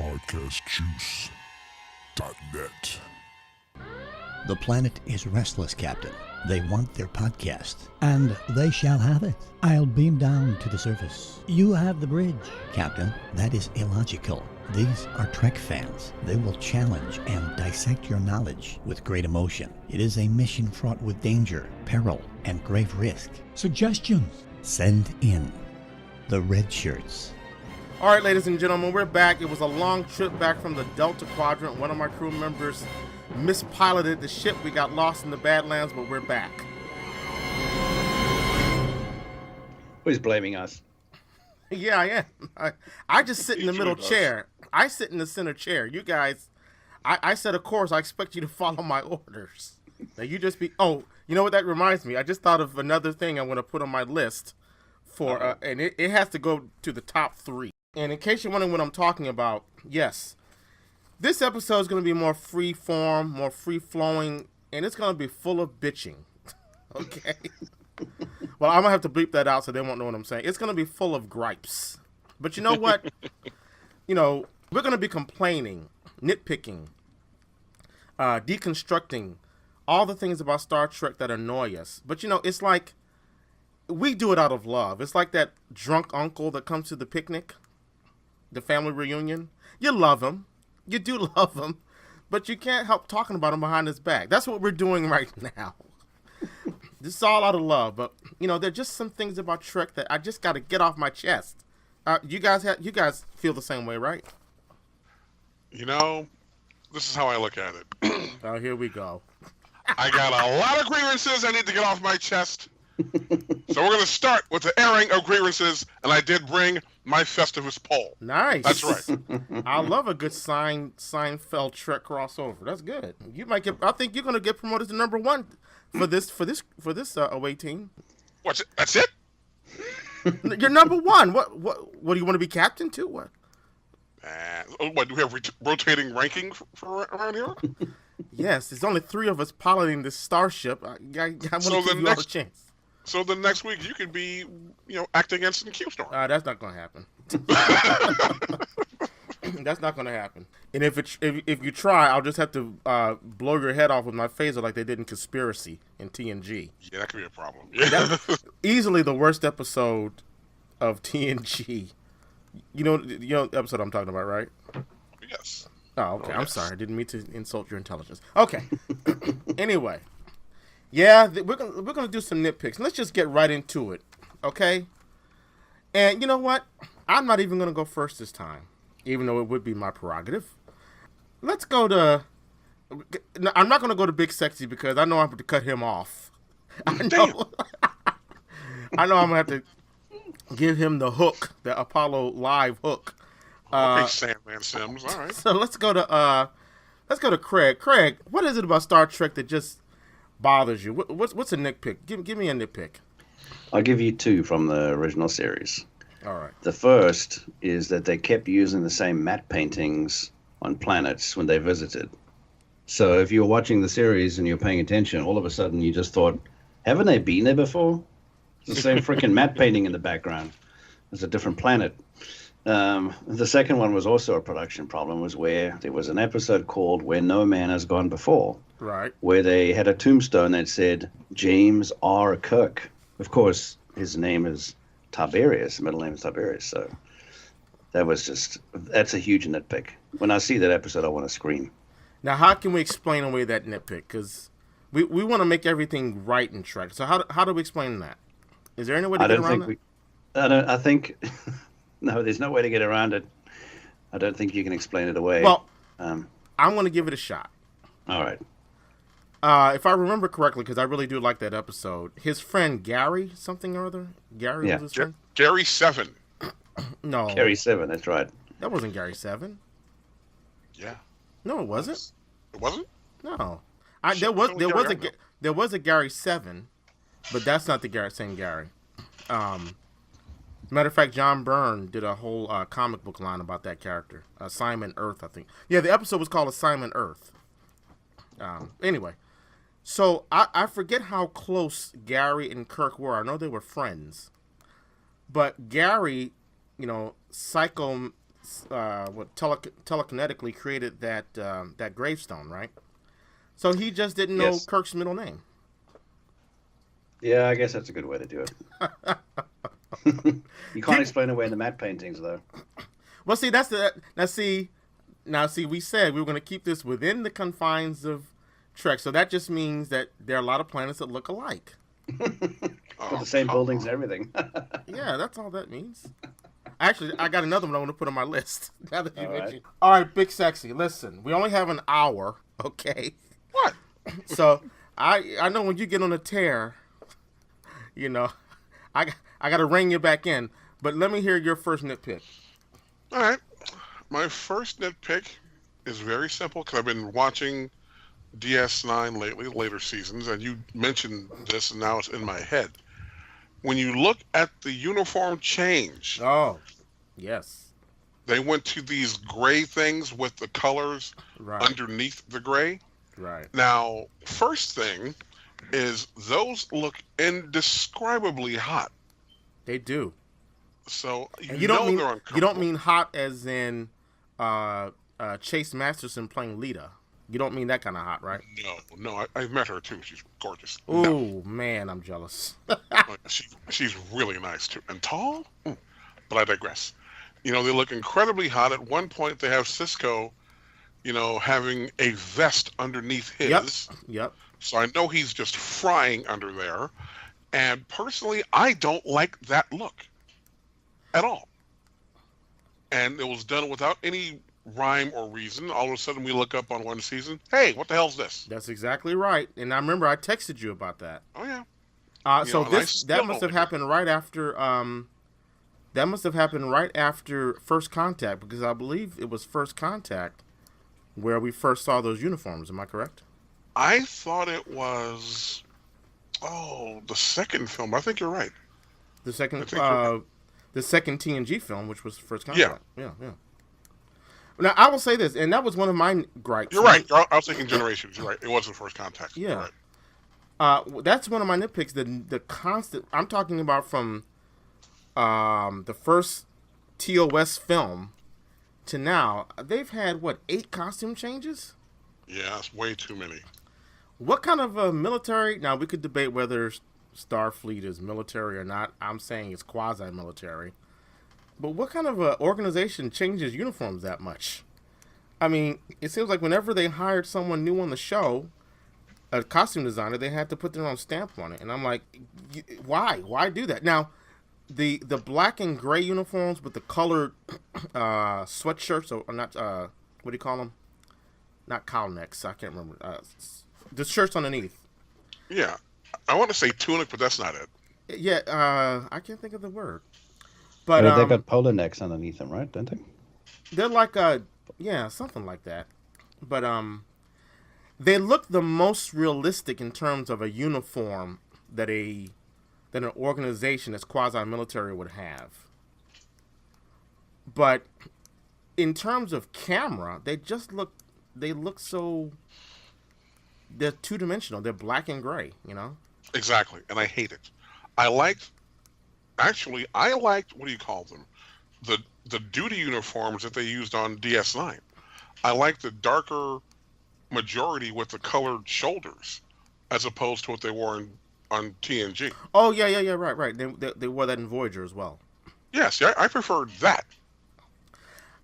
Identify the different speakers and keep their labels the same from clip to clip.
Speaker 1: podcastjuice.net.
Speaker 2: The planet is restless, Captain. They want their podcast, and they shall have it. I'll beam down to the surface. You have the bridge. Captain, that is illogical. These are Trek fans. They will challenge and dissect your knowledge with great emotion. It is a mission fraught with danger, peril, and grave risk. Suggestions? Send in the red shirts.
Speaker 3: All right, ladies and gentlemen, we're back. It was a long trip back from the Delta Quadrant. One of my crew members mispiloted the ship. We got lost in the Badlands, but we're back.
Speaker 4: Who's blaming us?
Speaker 3: Yeah, I am. I just sit in the middle chair. I sit in the center chair. You guys, I set a course. I expect you to follow my orders. Now you just be. Oh, you know what that reminds me? I just thought of another thing I want to put on my list for, and it has to go to the top 3. And in case you're wondering what I'm talking about, yes, this episode is going to be more free form, more free flowing, and it's going to be full of bitching. Okay. Well, I'm going to have to bleep that out so they won't know what I'm saying. It's going to be full of gripes. But you know what? You know, we're going to be complaining, nitpicking, deconstructing, all the things about Star Trek that annoy us. But, you know, it's like we do it out of love. It's like that drunk uncle that comes to the picnic, the family reunion. You love him. You do love him. But you can't help talking about him behind his back. That's what we're doing right now. This is all out of love, but you know, there are just some things about Trek that I just got to get off my chest. You guys feel the same way, right?
Speaker 5: You know, this is how I look at it.
Speaker 3: Oh, here we go.
Speaker 5: I got a lot of grievances I need to get off my chest. So we're going to start with the airing of grievances, and I did bring my Festivus poll.
Speaker 3: Nice.
Speaker 5: That's right.
Speaker 3: I love a good Seinfeld Trek crossover. That's good. You might get. I think you're going to get promoted to number 1 for this away team.
Speaker 5: What's it? That's it?
Speaker 3: You're number 1. What do you want to be captain too? What?
Speaker 5: What do we have rotating ranking for around here?
Speaker 3: Yes, there's only 3 of us piloting this starship. I want to give you all a chance.
Speaker 5: So the next week you can be, acting against the Q Storm.
Speaker 3: That's not going to happen. That's not going to happen. And if you try, I'll just have to blow your head off with my phaser like they did in Conspiracy in TNG.
Speaker 5: Yeah, that could be a problem. Yeah.
Speaker 3: Easily the worst episode of TNG. You know the episode I'm talking about, right?
Speaker 5: Yes.
Speaker 3: Oh, okay. I'm sorry. I didn't mean to insult your intelligence. Okay. Anyway. Yeah, we're gonna do some nitpicks. Let's just get right into it, okay? And you know what? I'm not even gonna go first this time, even though it would be my prerogative. Let's go to. No, I'm not gonna go to Big Sexy because I know I'm going to cut him off. I know. I know I'm gonna have to give him the hook, the Apollo Live hook.
Speaker 5: Okay, Sandman Sims. All right.
Speaker 3: So let's go to Craig. Craig, what is it about Star Trek that just bothers you? What's a nitpick? Give me a nitpick.
Speaker 4: I'll give you 2 from the original series.
Speaker 3: All right.
Speaker 4: The first is that they kept using the same matte paintings on planets when they visited. So if you're watching the series and you're paying attention, all of a sudden you just thought, haven't they been there before? It's the same freaking matte painting in the background. It's a different planet. The second one was also a production problem, was where there was an episode called Where No Man Has Gone Before.
Speaker 3: Right.
Speaker 4: Where they had a tombstone that said James R. Kirk. Of course, his name is Tiberius, middle name is Tiberius. So that's a huge nitpick. When I see that episode, I want to scream.
Speaker 3: Now, how can we explain away that nitpick? Because we want to make everything right in Trek. So how do we explain that? Is there any way to get around that?
Speaker 4: I think no, there's no way to get around it. I don't think you can explain it away.
Speaker 3: Well, I'm going to give it a shot.
Speaker 4: All right.
Speaker 3: If I remember correctly, because I really do like that episode, his friend Gary something or other. Gary was his friend?
Speaker 5: Gary 7.
Speaker 3: No.
Speaker 4: Gary 7, that's right.
Speaker 3: That wasn't Gary 7.
Speaker 5: Yeah.
Speaker 3: No, it wasn't.
Speaker 5: It wasn't?
Speaker 3: No. There was a Gary 7, but that's not the same Gary. Matter of fact, John Byrne did a whole comic book line about that character, Simon Earth, I think. Yeah, the episode was called Simon Earth. Anyway, so I forget how close Gary and Kirk were. I know they were friends, but Gary, telekinetically created that gravestone, right? So he just didn't know
Speaker 4: Yes.
Speaker 3: Kirk's middle name.
Speaker 4: Yeah, I guess that's a good way to do it. You can't explain away the matte paintings, though.
Speaker 3: Well, see, that's the now see, we said we were going to keep this within the confines of Trek, so that just means that there are a lot of planets that look alike.
Speaker 4: Got the same buildings and everything.
Speaker 3: Yeah, that's all that means. Actually, I got another one I want to put on my list. Now that you
Speaker 4: All
Speaker 3: mentioned.
Speaker 4: right.
Speaker 3: All right, Big Sexy. Listen, we only have an hour, okay?
Speaker 5: What?
Speaker 3: So I know when you get on a tear, you know, I got to rein you back in. But let me hear your first nitpick.
Speaker 5: All right. My first nitpick is very simple because I've been watching DS9 lately, later seasons, and you mentioned this, and now it's in my head. When you look at the uniform change,
Speaker 3: Oh, yes.
Speaker 5: they went to these gray things with the colors
Speaker 3: Right.
Speaker 5: underneath the gray.
Speaker 3: Right.
Speaker 5: Now, first thing is those look indescribably hot.
Speaker 3: They do.
Speaker 5: So
Speaker 3: And you don't mean
Speaker 5: they're uncomfortable.
Speaker 3: you don't mean hot as in Chase Masterson playing Lita. You don't mean that kind of hot, right?
Speaker 5: No, I've met her too. She's gorgeous.
Speaker 3: Ooh, man, I'm jealous.
Speaker 5: She's really nice too, and tall. But I digress. They look incredibly hot. At one point, they have Cisco, having a vest underneath his.
Speaker 3: Yep.
Speaker 5: So I know he's just frying under there. And personally, I don't like that look at all. And it was done without any rhyme or reason. All of a sudden, we look up on one season. Hey, what the hell's this?
Speaker 3: That's exactly right. And I remember I texted you about that.
Speaker 5: Oh yeah.
Speaker 3: So
Speaker 5: and I
Speaker 3: that
Speaker 5: still
Speaker 3: must
Speaker 5: don't
Speaker 3: have
Speaker 5: like
Speaker 3: happened right after that must have happened right after First Contact, because I believe it was First Contact where we first saw those uniforms. Am I correct?
Speaker 5: I thought it was the second film. I think you're right.
Speaker 3: The second
Speaker 5: I think you're
Speaker 3: the second TNG film, which was First Contact. Yeah. Now I will say this, and that was one of my gripes.
Speaker 5: You're right. I was thinking Generations. You're right. It wasn't First Contact.
Speaker 3: Yeah.
Speaker 5: You're right.
Speaker 3: That's one of my nitpicks. The constant. I'm talking about from the first TOS film to now. They've had 8 costume changes?
Speaker 5: Yeah, that's way too many.
Speaker 3: What kind of a military? Now we could debate whether Starfleet is military or not. I'm saying it's quasi-military. But what kind of a organization changes uniforms that much? I mean, it seems like whenever they hired someone new on the show, a costume designer, they had to put their own stamp on it. And I'm like, why? Why do that? Now, the black and gray uniforms with the colored sweatshirts, or not, what do you call them? Not cowl necks. I can't remember. The shirts underneath.
Speaker 5: Yeah. I want to say tunic, but that's not it.
Speaker 3: Yeah, I can't think of the word. But
Speaker 4: They got polar necks underneath them, right? Don't they?
Speaker 3: they're like something like that. But they look the most realistic in terms of a uniform that an organization that's quasi-military would have. But in terms of camera, they look so, they're two-dimensional. They're black and gray,
Speaker 5: Exactly. And I hate it. I liked, what do you call them? The duty uniforms that they used on DS9. I like the darker majority with the colored shoulders as opposed to what they wore on TNG.
Speaker 3: Oh, yeah, right. They wore that in Voyager as well.
Speaker 5: Yes, I preferred that.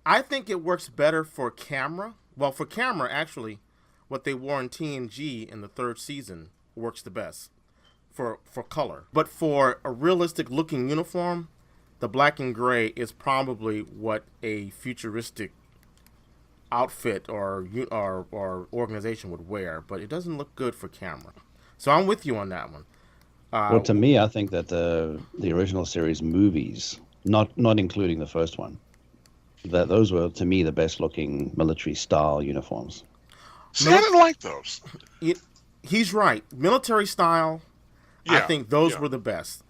Speaker 3: I think it works better for camera. Well, for camera, actually, what they wore in TNG in the 3rd season works the best for color. But for a realistic looking uniform, the black and gray is probably what a futuristic outfit or organization would wear, but it doesn't look good for camera. So I'm with you on that one.
Speaker 4: Well, to me, I think that the original series movies, not including the first one, that those were, to me, the best looking military style uniforms.
Speaker 5: See, I didn't like those.
Speaker 3: He's right. Military style, I think those were the best.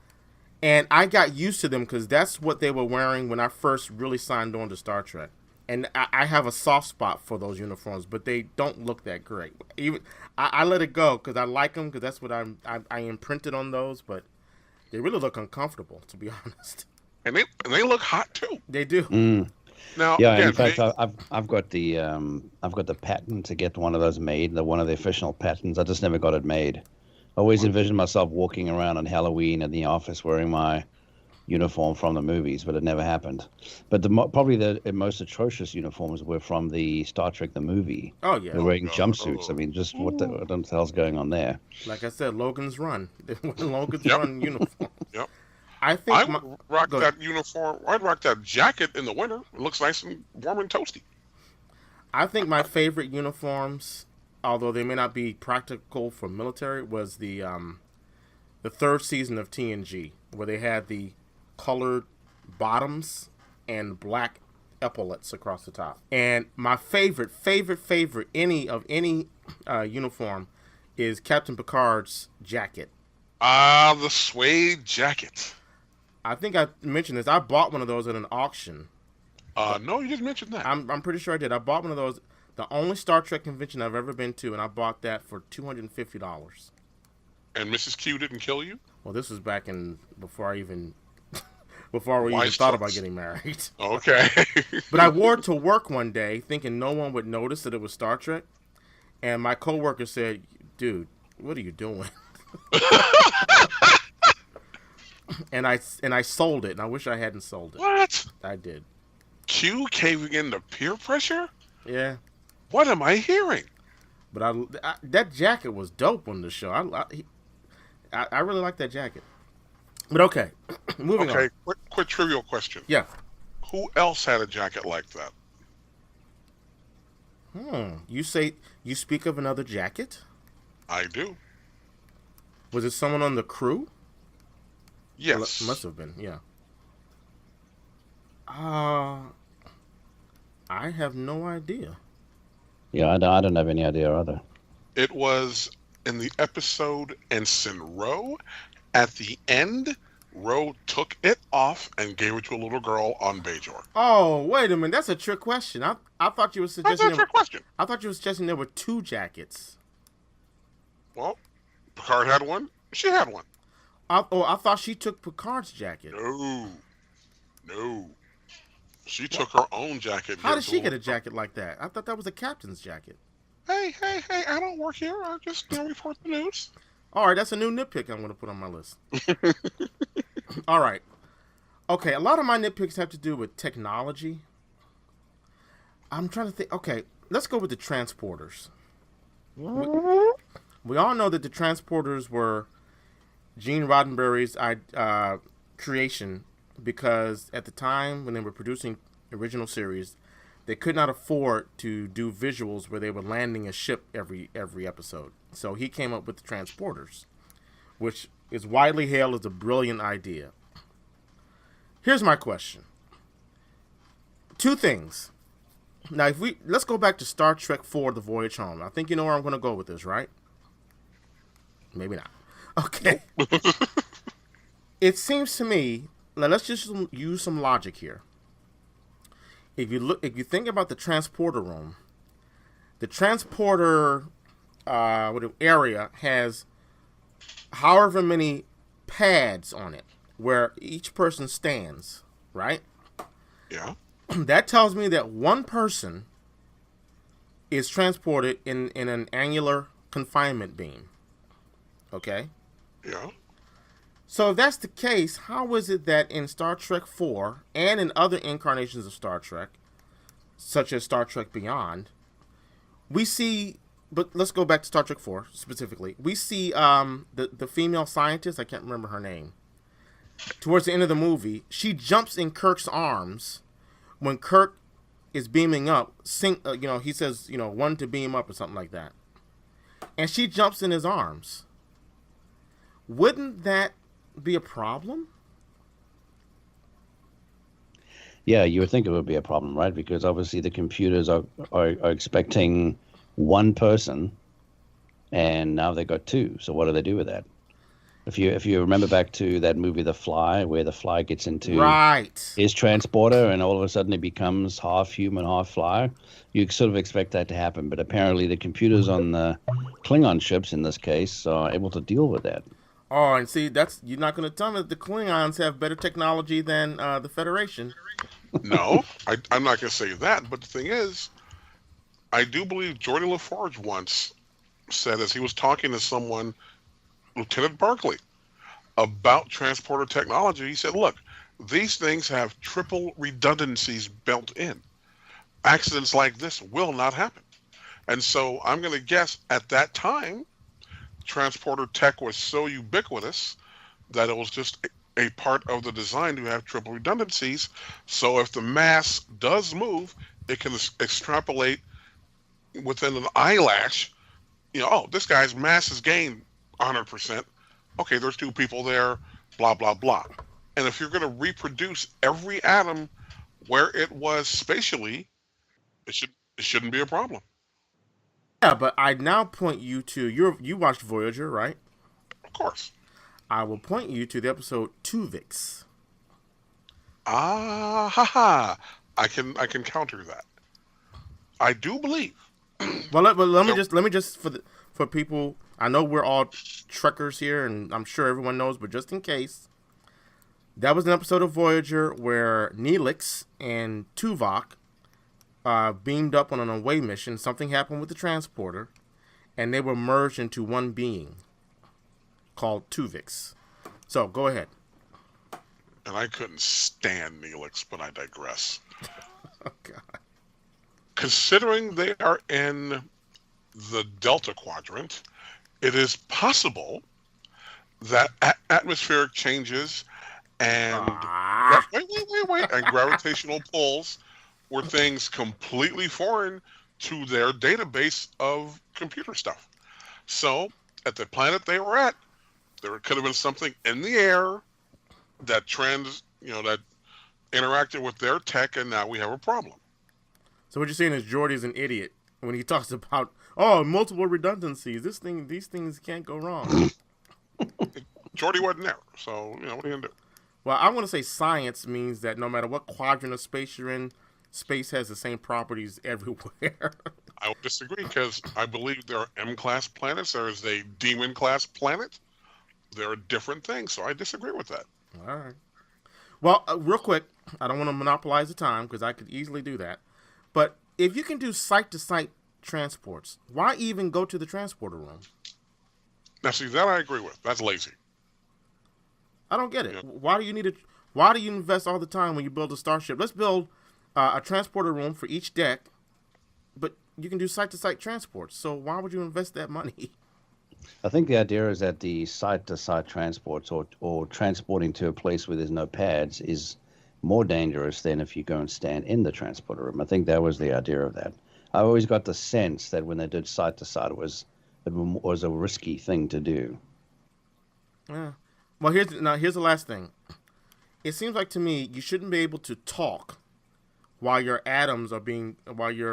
Speaker 3: And I got used to them because that's what they were wearing when I first really signed on to Star Trek. And I have a soft spot for those uniforms, but they don't look that great. Even I let it go because I like them, because that's what I imprinted on those. But they really look uncomfortable, to be honest.
Speaker 5: And they look hot too.
Speaker 3: They do.
Speaker 5: Now,
Speaker 4: Yeah,
Speaker 5: again,
Speaker 4: in fact, I've got the patent to get one of those made, one of the official patents. I just never got it made. I always envisioned myself walking around on Halloween in the office wearing my uniform from the movies, but it never happened. But probably the most atrocious uniforms were from the Star Trek the movie.
Speaker 3: Oh yeah.
Speaker 4: They're wearing
Speaker 5: God.
Speaker 4: jumpsuits. I mean, just what the hell's going on there?
Speaker 3: Like I said, Logan's Run. Logan's
Speaker 5: Yep.
Speaker 3: Run uniform.
Speaker 5: Yep.
Speaker 3: I think
Speaker 5: I would rock
Speaker 3: go ahead.
Speaker 5: that uniform. I'd rock that jacket in the winter. It looks nice and warm and toasty.
Speaker 3: I think my favorite uniforms, although they may not be practical for military, was the third season of TNG, where they had the colored bottoms and black epaulets across the top. And my favorite any uniform is Captain Picard's jacket.
Speaker 5: Ah, the suede jacket.
Speaker 3: I think I mentioned this. I bought one of those at an auction.
Speaker 5: No, you didn't mention that.
Speaker 3: I'm pretty sure I did. I bought one of those. The only Star Trek convention I've ever been to, and I bought that for $250.
Speaker 5: And Mrs. Q didn't kill you?
Speaker 3: Well, this was back in before we even
Speaker 5: Wise
Speaker 3: thought
Speaker 5: choice.
Speaker 3: about getting married.
Speaker 5: Okay.
Speaker 3: But I wore it to work one day, thinking no one would notice that it was Star Trek, and my coworker said, "Dude, what are you doing?" and I sold it, and I wish I hadn't sold it.
Speaker 5: What?
Speaker 3: I did.
Speaker 5: Q caving in to peer pressure?
Speaker 3: Yeah.
Speaker 5: What am I hearing?
Speaker 3: But that jacket was dope on the show. I really like that jacket. But okay, moving on.
Speaker 5: Okay, quick trivial question.
Speaker 3: Yeah.
Speaker 5: Who else had a jacket like that?
Speaker 3: You speak of another jacket?
Speaker 5: I do.
Speaker 3: Was it someone on the crew?
Speaker 5: Yes.
Speaker 3: Well, must have been, yeah. I have no idea.
Speaker 4: Yeah, I don't have any idea either.
Speaker 5: It was in the episode Ensign Rowe. At the end, Rowe took it off and gave it to a little girl on Bajor.
Speaker 3: Oh, wait a minute. That's a trick question. I thought you were
Speaker 5: That's
Speaker 3: suggesting
Speaker 5: a trick question.
Speaker 3: I thought you were suggesting there were two jackets.
Speaker 5: Well, Picard had one. She had one.
Speaker 3: I thought she took Picard's jacket.
Speaker 5: No. She took her own jacket.
Speaker 3: How did she get a jacket like that? I thought that was a captain's jacket.
Speaker 5: Hey, I don't work here. I just report the news.
Speaker 3: All right, that's a new nitpick I'm going to put on my list. All right. Okay, a lot of my nitpicks have to do with technology. I'm trying to think. Okay, let's go with the transporters. We all know that the transporters were Gene Roddenberry's creation because at the time when they were producing original series, they could not afford to do visuals where they were landing a ship every episode. So he came up with the transporters, which is widely hailed as a brilliant idea. Here's my question. Two things. Now, let's go back to Star Trek IV: The Voyage Home. I think you know where I'm going to go with this, right? Maybe not. Okay. It seems to me, let's just use some logic here. If you think about the transporter room, the transporter area has however many pads on it where each person stands, right?
Speaker 5: Yeah.
Speaker 3: That tells me that one person is transported in an angular confinement beam. Okay?
Speaker 5: Yeah.
Speaker 3: So if that's the case, how is it that in Star Trek IV and in other incarnations of Star Trek, such as Star Trek Beyond, we see, but let's go back to Star Trek IV specifically. We see the female scientist, I can't remember her name. Towards the end of the movie, she jumps in Kirk's arms when Kirk is beaming up. He says, one to beam up or something like that. And she jumps in his arms. Wouldn't that be a problem?
Speaker 4: Yeah, you would think it would be a problem, right? Because obviously the computers are expecting one person, and now they got two. So what do they do with that? If you remember back to that movie The Fly, where the fly gets into his transporter and all of a sudden he becomes half human, half fly, you sort of expect that to happen. But apparently the computers on the Klingon ships in this case are able to deal with that.
Speaker 3: Oh, and see, you're not going to tell me that the Klingons have better technology than the Federation.
Speaker 5: No, I'm not going to say that. But the thing is, I do believe Geordie LaForge once said, as he was talking to someone, Lieutenant Barkley, about transporter technology, he said, look, these things have triple redundancies built in. Accidents like this will not happen. And so I'm going to guess at that time, transporter tech was so ubiquitous that it was just a part of the design to have triple redundancies. So if the mass does move, it can extrapolate within an eyelash. Oh, this guy's mass is gained 100%. Okay, there's two people there, blah, blah, blah. And if you're going to reproduce every atom where it was spatially, it shouldn't be a problem.
Speaker 3: Yeah, but I now point you to you watched Voyager, right?
Speaker 5: Of course.
Speaker 3: I will point you to the episode Tuvix.
Speaker 5: Ah, ha, ha. I can counter that. I do believe.
Speaker 3: Well, let me just for people. I know we're all trekkers here, and I'm sure everyone knows, but just in case, that was an episode of Voyager where Neelix and Tuvok beamed up on an away mission. Something happened with the transporter, and they were merged into one being called Tuvix. So, go ahead.
Speaker 5: And I couldn't stand Neelix, but I digress.
Speaker 3: Oh, God.
Speaker 5: Considering they are in the Delta Quadrant, it is possible that atmospheric changes and wait, and gravitational pulls were things completely foreign to their database of computer stuff. So, at the planet they were at, there could have been something in the air that that interacted with their tech, and now we have a problem.
Speaker 3: So what you're saying is Geordie's an idiot when he talks about multiple redundancies. These things can't go wrong.
Speaker 5: Geordie wasn't there, so what are you gonna do?
Speaker 3: Well, I want to say science means that no matter what quadrant of space you're in, space has the same properties everywhere.
Speaker 5: I would disagree because I believe there are M-class planets. There is a demon-class planet. There are different things, so I disagree with that.
Speaker 3: All right. Well, real quick, I don't want to monopolize the time because I could easily do that. But if you can do site-to-site transports, why even go to the transporter room?
Speaker 5: Now, see, that I agree with. That's lazy.
Speaker 3: I don't get it.
Speaker 5: Yeah.
Speaker 3: Why do you invest all the time when you build a starship? Let's build a transporter room for each deck, but you can do site-to-site transports. So why would you invest that money?
Speaker 4: I think the idea is that the site-to-site transports or transporting to a place where there's no pads is more dangerous than if you go and stand in the transporter room. I think that was the idea of that. I always got the sense that when they did site-to-site, it was a risky thing to do.
Speaker 3: Yeah. Well, here's the last thing. It seems like to me you shouldn't be able to talk while your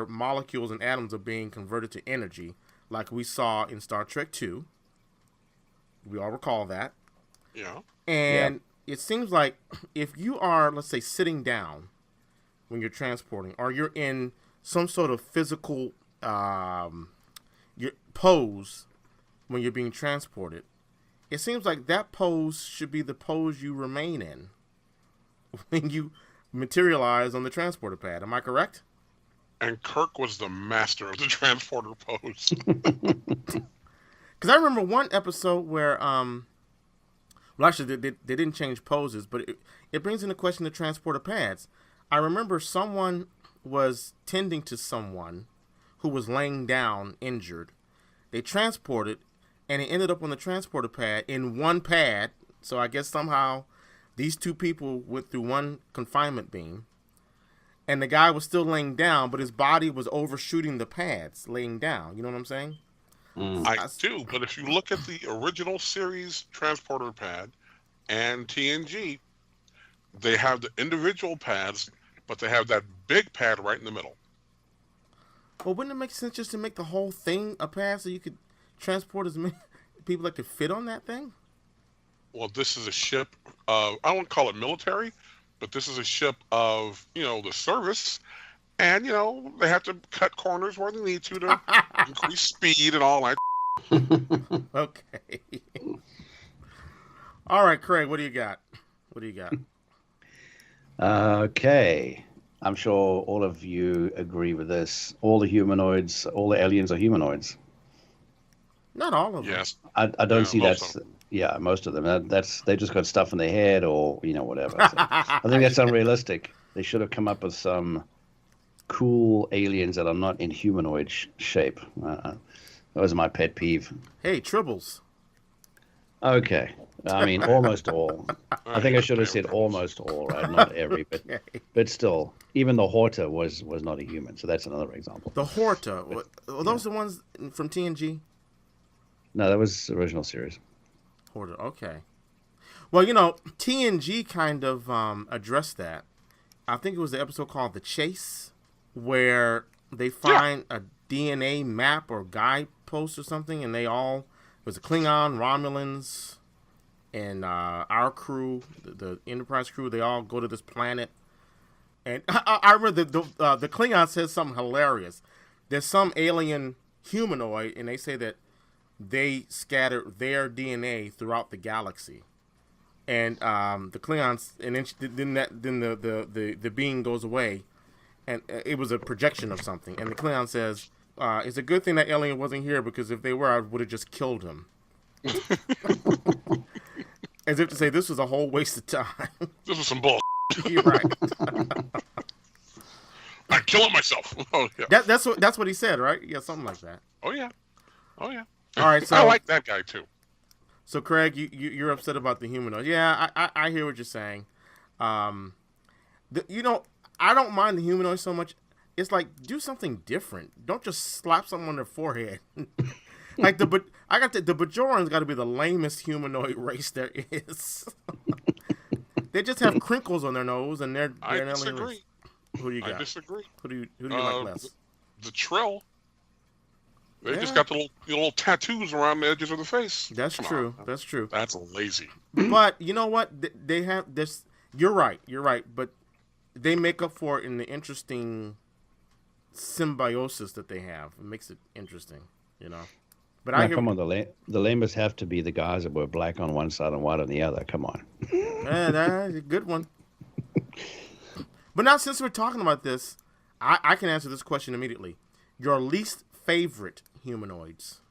Speaker 3: molecules and atoms are being converted to energy, like we saw in Star Trek II. We all recall that.
Speaker 5: Yeah.
Speaker 3: And it seems like if you are, let's say, sitting down when you're transporting, or you're in some sort of physical pose when you're being transported, it seems like that pose should be the pose you remain in when you materialize on the transporter pad. Am I correct?
Speaker 5: And Kirk was the master of the transporter pose.
Speaker 3: Because I remember one episode where, well, actually, they didn't change poses, but it brings into question the transporter pads. I remember someone was tending to someone who was laying down injured. They transported, and he ended up on the transporter pad in one pad. So I guess somehow these two people went through one confinement beam. And the guy was still laying down, but his body was overshooting the pads laying down. You know what I'm saying?
Speaker 5: I do, but if you look at the original series transporter pad and TNG, they have the individual pads, but they have that big pad right in the middle.
Speaker 3: Well, wouldn't it make sense just to make the whole thing a pad so you could transport as many people that could fit on that thing?
Speaker 5: Well, this is a ship of, I won't call it military, but this is a ship of, the service. And, they have to cut corners where they need to increase speed and all that.
Speaker 3: Okay. All right, Craig, what do you got?
Speaker 4: Okay. I'm sure all of you agree with this. All the humanoids, all the aliens are humanoids.
Speaker 3: Not all of them.
Speaker 5: Yes.
Speaker 4: I don't see
Speaker 5: most
Speaker 4: that's
Speaker 5: of 'em.
Speaker 4: yeah, most of them. That's they just got stuff in their head or whatever. So I think that's unrealistic. They should have come up with some cool aliens that are not in humanoid shape. That was my pet peeve.
Speaker 3: Hey, tribbles.
Speaker 4: Okay. I mean, almost all. I think I should have said
Speaker 5: Tribbles.
Speaker 4: almost all, right? Not every,
Speaker 3: Okay.
Speaker 4: but still, even the Horta was not a human. So that's another example.
Speaker 3: The Horta. Were those the ones from TNG?
Speaker 4: No, that was the original series.
Speaker 3: Horta. Okay. Well, TNG kind of addressed that. I think it was the episode called The Chase, where they find a DNA map or guidepost or something, and it was a Klingon, Romulans, and our crew, the Enterprise crew. They all go to this planet, and I remember the Klingon says something hilarious. There's some alien humanoid, and they say that they scattered their DNA throughout the galaxy. And the Klingons, and then the being goes away, and it was a projection of something. And the Klingon says, "It's a good thing that alien wasn't here, because if they were, I would have just killed him." As if to say, this was a whole waste of time.
Speaker 5: This was some bull.
Speaker 3: You're right.
Speaker 5: I'm killing myself. Oh yeah.
Speaker 3: That's what he said, right? Yeah, something like that.
Speaker 5: Oh yeah. Oh yeah.
Speaker 3: All right, so
Speaker 5: I like that guy too.
Speaker 3: So Craig, you're upset about the humanoid. Yeah, I hear what you're saying. I don't mind the humanoid so much. It's like, do something different. Don't just slap something on their forehead. Like the Bajorans got to be the lamest humanoid race there is. They just have crinkles on their nose, and they're
Speaker 5: I
Speaker 3: an alien
Speaker 5: disagree.
Speaker 3: race. Who do you got?
Speaker 5: I disagree.
Speaker 3: Who do you like less?
Speaker 5: The Trill. They just
Speaker 3: Yeah.
Speaker 5: got the little tattoos around the edges of the face.
Speaker 3: That's
Speaker 5: Come
Speaker 3: true.
Speaker 5: on.
Speaker 3: That's true.
Speaker 5: That's lazy.
Speaker 3: But you know what? They have this. You're right. But they make up for it in the interesting symbiosis that they have. It makes it interesting, But I
Speaker 4: Now,
Speaker 3: hear,
Speaker 4: come on, the lamest have to be the guys that were black on one side and white on the other. Come on.
Speaker 3: that's a good one. But now, since we're talking about this, I can answer this question immediately. Your least favorite humanoids?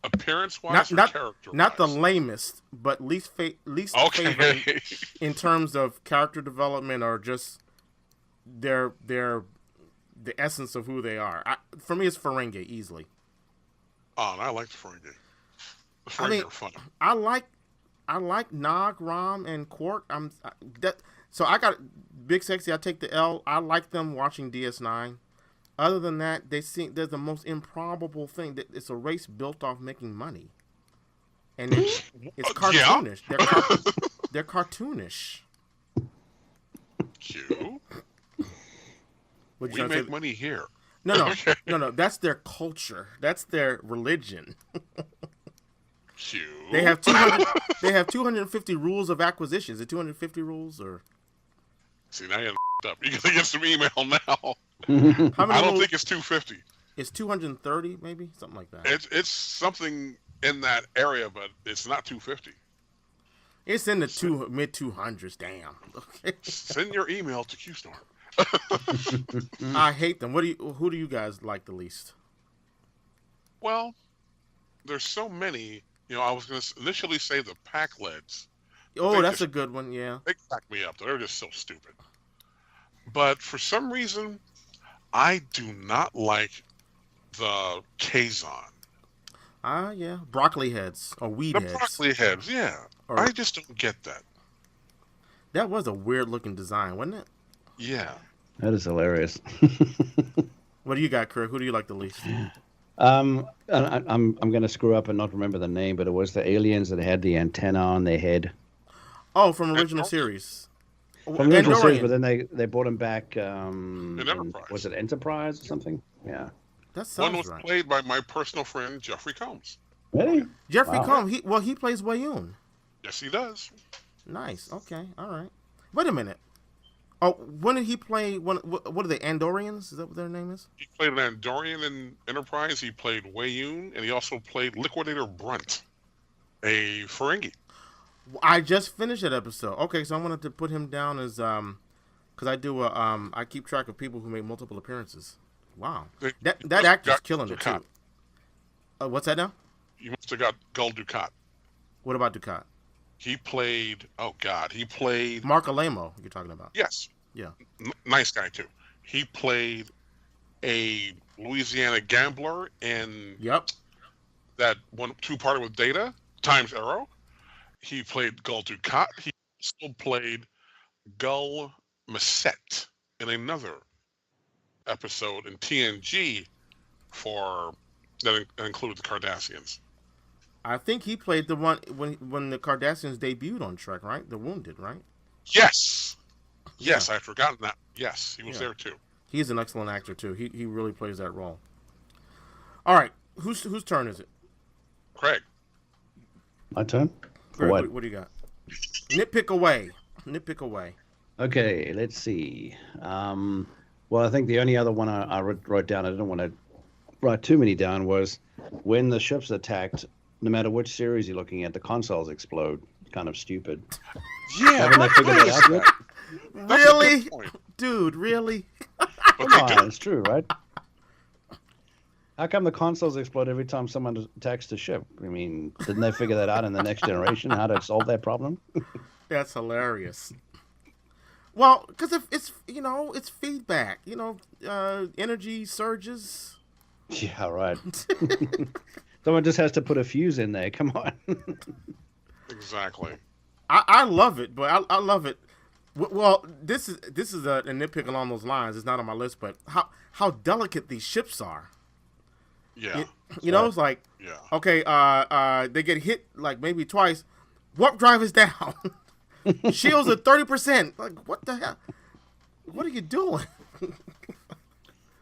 Speaker 5: Appearance-wise or character-wise?
Speaker 3: Not the lamest, but least
Speaker 5: Okay.
Speaker 3: favorite in terms of character development or just the essence of who they are. For me, it's Ferengi easily.
Speaker 5: Oh, and I like the Ferengi. The Ferengi are fun.
Speaker 3: I like Nog, Rom, and Quark. So I got Big Sexy. I take the L. I like them watching DS9. Other than that, they're the most improbable thing. It's a race built off making money, and it's cartoonish.
Speaker 5: Yeah.
Speaker 3: They're cartoonish.
Speaker 5: Q.
Speaker 3: What you
Speaker 5: We
Speaker 3: trying to
Speaker 5: make
Speaker 3: say?
Speaker 5: money here.
Speaker 3: No,
Speaker 5: Okay.
Speaker 3: no. That's their culture. That's their religion.
Speaker 5: Q.
Speaker 3: They have 200. They have 250 rules of acquisition. Is it 250 rules or?
Speaker 5: See, now you're up. You gotta get some email now.
Speaker 3: How many
Speaker 5: I don't
Speaker 3: rules?
Speaker 5: think it's 250.
Speaker 3: It's 230, maybe something like that.
Speaker 5: It's something in that area, but it's not 250.
Speaker 3: It's in the mid 200s. Damn. Okay.
Speaker 5: Send your email to QStorm.
Speaker 3: I hate them. Who do you guys like the least?
Speaker 5: Well, there's so many. I was going to initially say the pack leads.
Speaker 3: Oh, that's a good one. Yeah.
Speaker 5: They crack me up. They're just so stupid. But for some reason, I do not like the Kazon.
Speaker 3: Yeah. Broccoli heads or weed
Speaker 5: The
Speaker 3: heads.
Speaker 5: broccoli heads, yeah.
Speaker 3: Or-
Speaker 5: I just don't get that.
Speaker 3: That was a weird looking design, wasn't it?
Speaker 5: Yeah.
Speaker 4: That is hilarious.
Speaker 3: What do you got, Kirk? Who do you like the least?
Speaker 4: I'm going to screw up and not remember the name, but it was the aliens that had the antenna on their head.
Speaker 3: Oh, from original series.
Speaker 4: From the original series,
Speaker 3: Andorian.
Speaker 4: but then they brought him back.
Speaker 5: Enterprise.
Speaker 4: Was it Enterprise or something? Yeah.
Speaker 3: That
Speaker 5: One
Speaker 3: sounds
Speaker 5: was
Speaker 3: right.
Speaker 5: played by my personal friend, Jeffrey Combs.
Speaker 4: Really?
Speaker 3: Jeffrey
Speaker 4: Wow.
Speaker 3: Combs. He plays Wayoon.
Speaker 5: Yes, he does.
Speaker 3: Nice. Okay. All right. Wait a minute. Oh, when did he play? What are they? Andorians? Is that what their name is?
Speaker 5: He played an Andorian in Enterprise. He played Wayoon, and he also played Liquidator Brunt, a Ferengi.
Speaker 3: I just finished that episode. Okay, so I wanted to put him down as because I keep track of people who make multiple appearances. Wow, that actor's killing it too. What's that now?
Speaker 5: You must have got Gul Dukat.
Speaker 3: What about Dukat?
Speaker 5: He played. Oh God, he played
Speaker 3: Mark Alamo. You're talking about?
Speaker 5: Yes.
Speaker 3: Yeah.
Speaker 5: Nice guy too. He played a Louisiana gambler in that two-parter with Data, Times Arrow. He played Gul Dukat. He also played Gul Macet in another episode in TNG that included the Cardassians.
Speaker 3: I think he played the one when the Cardassians debuted on Trek, right? The Wounded, right?
Speaker 5: Yes. Yes, I had forgotten that. Yes, he was there too.
Speaker 3: He's an excellent actor too. He really plays that role. All right, whose turn is it?
Speaker 5: Craig.
Speaker 4: My turn?
Speaker 3: Greg, what do you got? Nitpick away. Nitpick away.
Speaker 4: Okay, let's see. Well, I think the only other one I wrote down, I didn't want to write too many down, was when the ship's attacked, no matter which series you're looking at, the consoles explode. Kind of stupid.
Speaker 5: Yeah.
Speaker 4: Haven't they figured that out yet?
Speaker 3: Really? Dude, really?
Speaker 4: Come on, it's true, right? How come the consoles explode every time someone attacks the ship? I mean, didn't they figure that out in the next generation, how to solve that problem?
Speaker 3: That's hilarious. Well, because if it's feedback. Energy surges.
Speaker 4: Yeah, right. Someone just has to put a fuse in there. Come on.
Speaker 5: Exactly.
Speaker 3: I love it, but I love it. Well, this is a nitpick along those lines. It's not on my list, but how delicate these ships are.
Speaker 5: Yeah.
Speaker 3: It's like, okay, they get hit like maybe twice. Warp drive is down. Shields are 30%. Like, what the hell? What are you doing?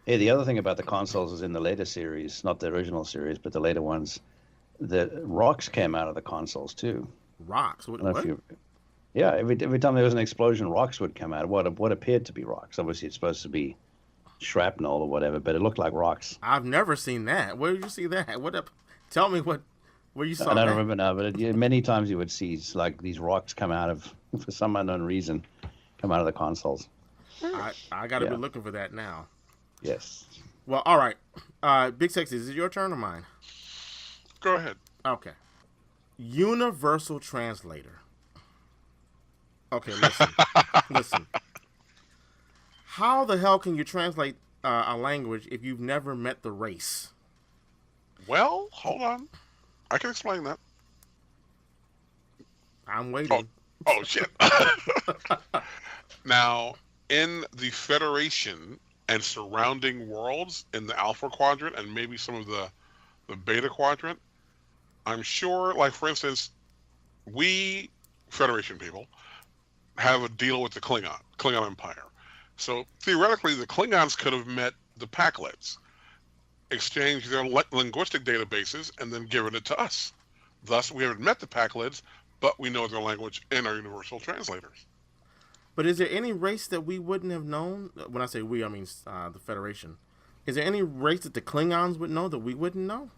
Speaker 4: Hey, the other thing about the consoles is in the later series, not the original series, but the later ones, the rocks came out of the consoles too.
Speaker 3: Rocks? What?
Speaker 4: Yeah, every time there was an explosion, rocks would come out. What appeared to be rocks. Obviously, it's supposed to be shrapnel or whatever, but it looked like rocks.
Speaker 3: I've never seen that. Where did you see that? Tell me where you saw that.
Speaker 4: I don't remember now, but many times you would see like these rocks come out of, for some unknown reason, come out of the consoles.
Speaker 3: I got to be looking for that now.
Speaker 4: Yes.
Speaker 3: Well, all right. Big Sexy, is it your turn or mine?
Speaker 5: Go ahead.
Speaker 3: Okay. Universal translator. Okay, listen. Listen. How the hell can you translate a language if you've never met the race?
Speaker 5: Well, hold on. I can explain that.
Speaker 3: I'm waiting.
Speaker 5: Oh shit. Now, in the Federation and surrounding worlds in the Alpha Quadrant and maybe some of the Beta Quadrant, I'm sure, like for instance, we Federation people have a deal with the Klingon Empire. So theoretically, the Klingons could have met the Packlets, exchanged their linguistic databases, and then given it to us. Thus, we haven't met the Packlets, but we know their language in our universal translators.
Speaker 3: But is there any race that we wouldn't have known? When I say we, I mean the Federation. Is there any race that the Klingons would know that we wouldn't know?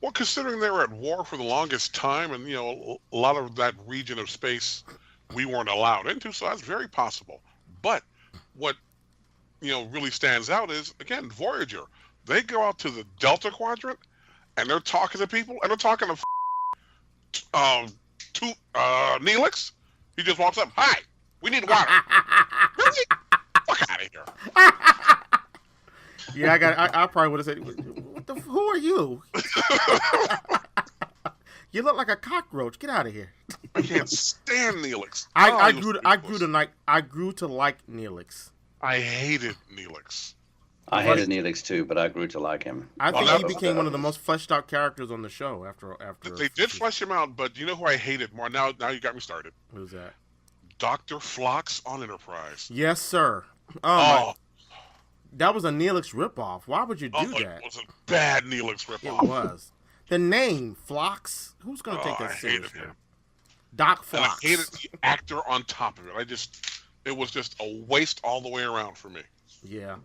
Speaker 5: Well, considering they were at war for the longest time, and a lot of that region of space we weren't allowed into, so that's very possible. But what really stands out is, again, Voyager. They go out to the Delta Quadrant, and they're talking to people, and they're talking to Neelix. He just walks up, "Hi, we need water." Really? Fuck out of here.
Speaker 3: Yeah, I probably would have said, who are you? You look like a cockroach. Get out of here.
Speaker 5: I can't stand Neelix.
Speaker 3: I grew to like Neelix.
Speaker 5: I hated Neelix.
Speaker 4: I hated Neelix too, but I grew to like him.
Speaker 3: I think he became one of the most fleshed out characters on the show after.
Speaker 5: They did flesh him out, but you know who I hated more? Now you got me started.
Speaker 3: Who's that?
Speaker 5: Dr. Phlox on Enterprise.
Speaker 3: Yes, sir. Oh. That was a Neelix ripoff. Why would you do that?
Speaker 5: It was a bad Neelix ripoff.
Speaker 3: It was. The name, Phlox. Who's going to take that seriously? Doc Phlox.
Speaker 5: And I hated the actor on top of it. It was just a waste all the way around for me.
Speaker 3: Yeah.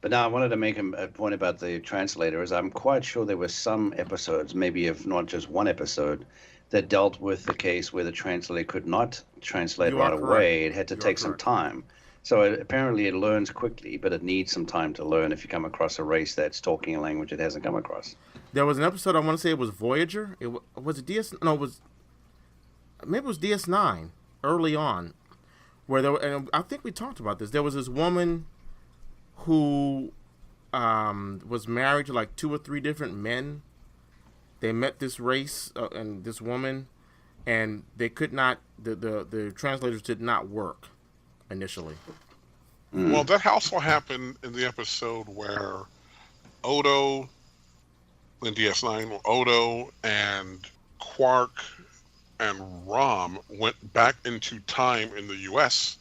Speaker 4: But now I wanted to make a point about the translator. Is I'm quite sure there were some episodes, maybe if not just one episode, that dealt with the case where the translator could not translate
Speaker 3: You are
Speaker 4: right
Speaker 3: correct.
Speaker 4: away. It had to
Speaker 3: You are
Speaker 4: take some
Speaker 3: correct.
Speaker 4: time. So apparently it learns quickly, but it needs some time to learn if you come across a race that's talking a language it hasn't come across.
Speaker 3: There was an episode, I want to say it was Voyager. Was it DS? No, it was maybe it was DS9 early on, where and I think we talked about this. There was this woman who was married to like 2 or 3 different men. They met this race and this woman, and they could not. The translators did not work initially.
Speaker 5: Well, that also happened in the episode where Odo in DS9, where Odo and Quark and Rom went back into time in the U.S.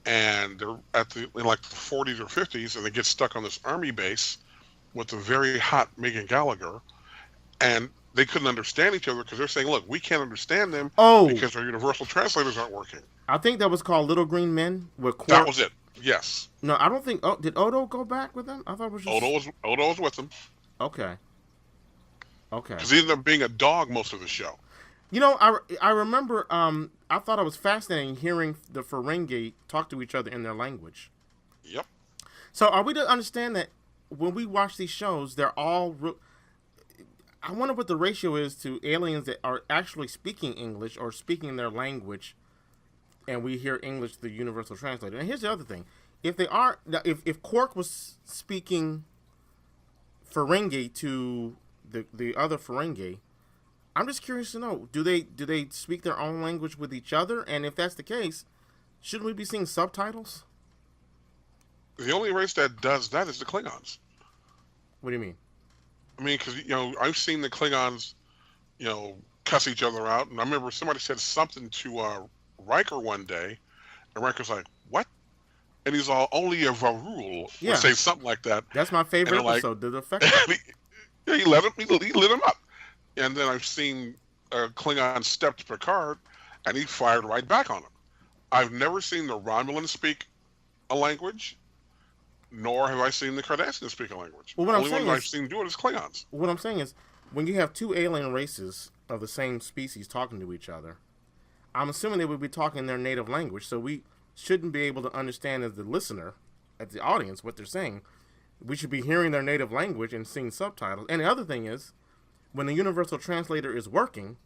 Speaker 5: and they're in like the 40s or 50s, and they get stuck on this army base with the very hot Megan Gallagher, and they couldn't understand each other because they're saying, "Look, we can't understand them because our universal translators aren't working."
Speaker 3: I think that was called Little Green Men. Where Quark,
Speaker 5: That was it. Yes.
Speaker 3: No, I don't think. Oh, did Odo go back with them? I thought it was just
Speaker 5: Odo was with them.
Speaker 3: Okay. Okay.
Speaker 5: Because he ended up being a dog most of the show.
Speaker 3: You know, I remember. I thought it was fascinating hearing the Ferengi talk to each other in their language.
Speaker 5: Yep.
Speaker 3: So, are we to understand that when we watch these shows, they're all? I wonder what the ratio is to aliens that are actually speaking English or speaking their language, and we hear English through the universal translator. And here's the other thing: if they are, if Quark was speaking Ferengi to the other Ferengi, I'm just curious to know: do they speak their own language with each other? And if that's the case, shouldn't we be seeing subtitles?
Speaker 5: The only race that does that is the Klingons.
Speaker 3: What do you mean?
Speaker 5: I mean, because I've seen the Klingons, cuss each other out, and I remember somebody said something to Riker one day, and Riker's like, "What?" And he's all, "Only a Varul,"
Speaker 3: Yeah.
Speaker 5: or say something like that.
Speaker 3: That's my favorite
Speaker 5: And they're
Speaker 3: episode. The effect.
Speaker 5: he lit him up. And then I've seen Klingon step to Picard, and he fired right back on him. I've never seen the Romulans speak a language, nor have I seen the Cardassians speak a language.
Speaker 3: Well, what
Speaker 5: the
Speaker 3: I'm
Speaker 5: only
Speaker 3: saying
Speaker 5: one
Speaker 3: is-
Speaker 5: I've seen do it is Klingons.
Speaker 3: What I'm saying is, when you have 2 alien races of the same species talking to each other, I'm assuming they would be talking their native language, so we shouldn't be able to understand as the listener, as the audience, what they're saying. We should be hearing their native language and seeing subtitles. And the other thing is, when the universal translator is working,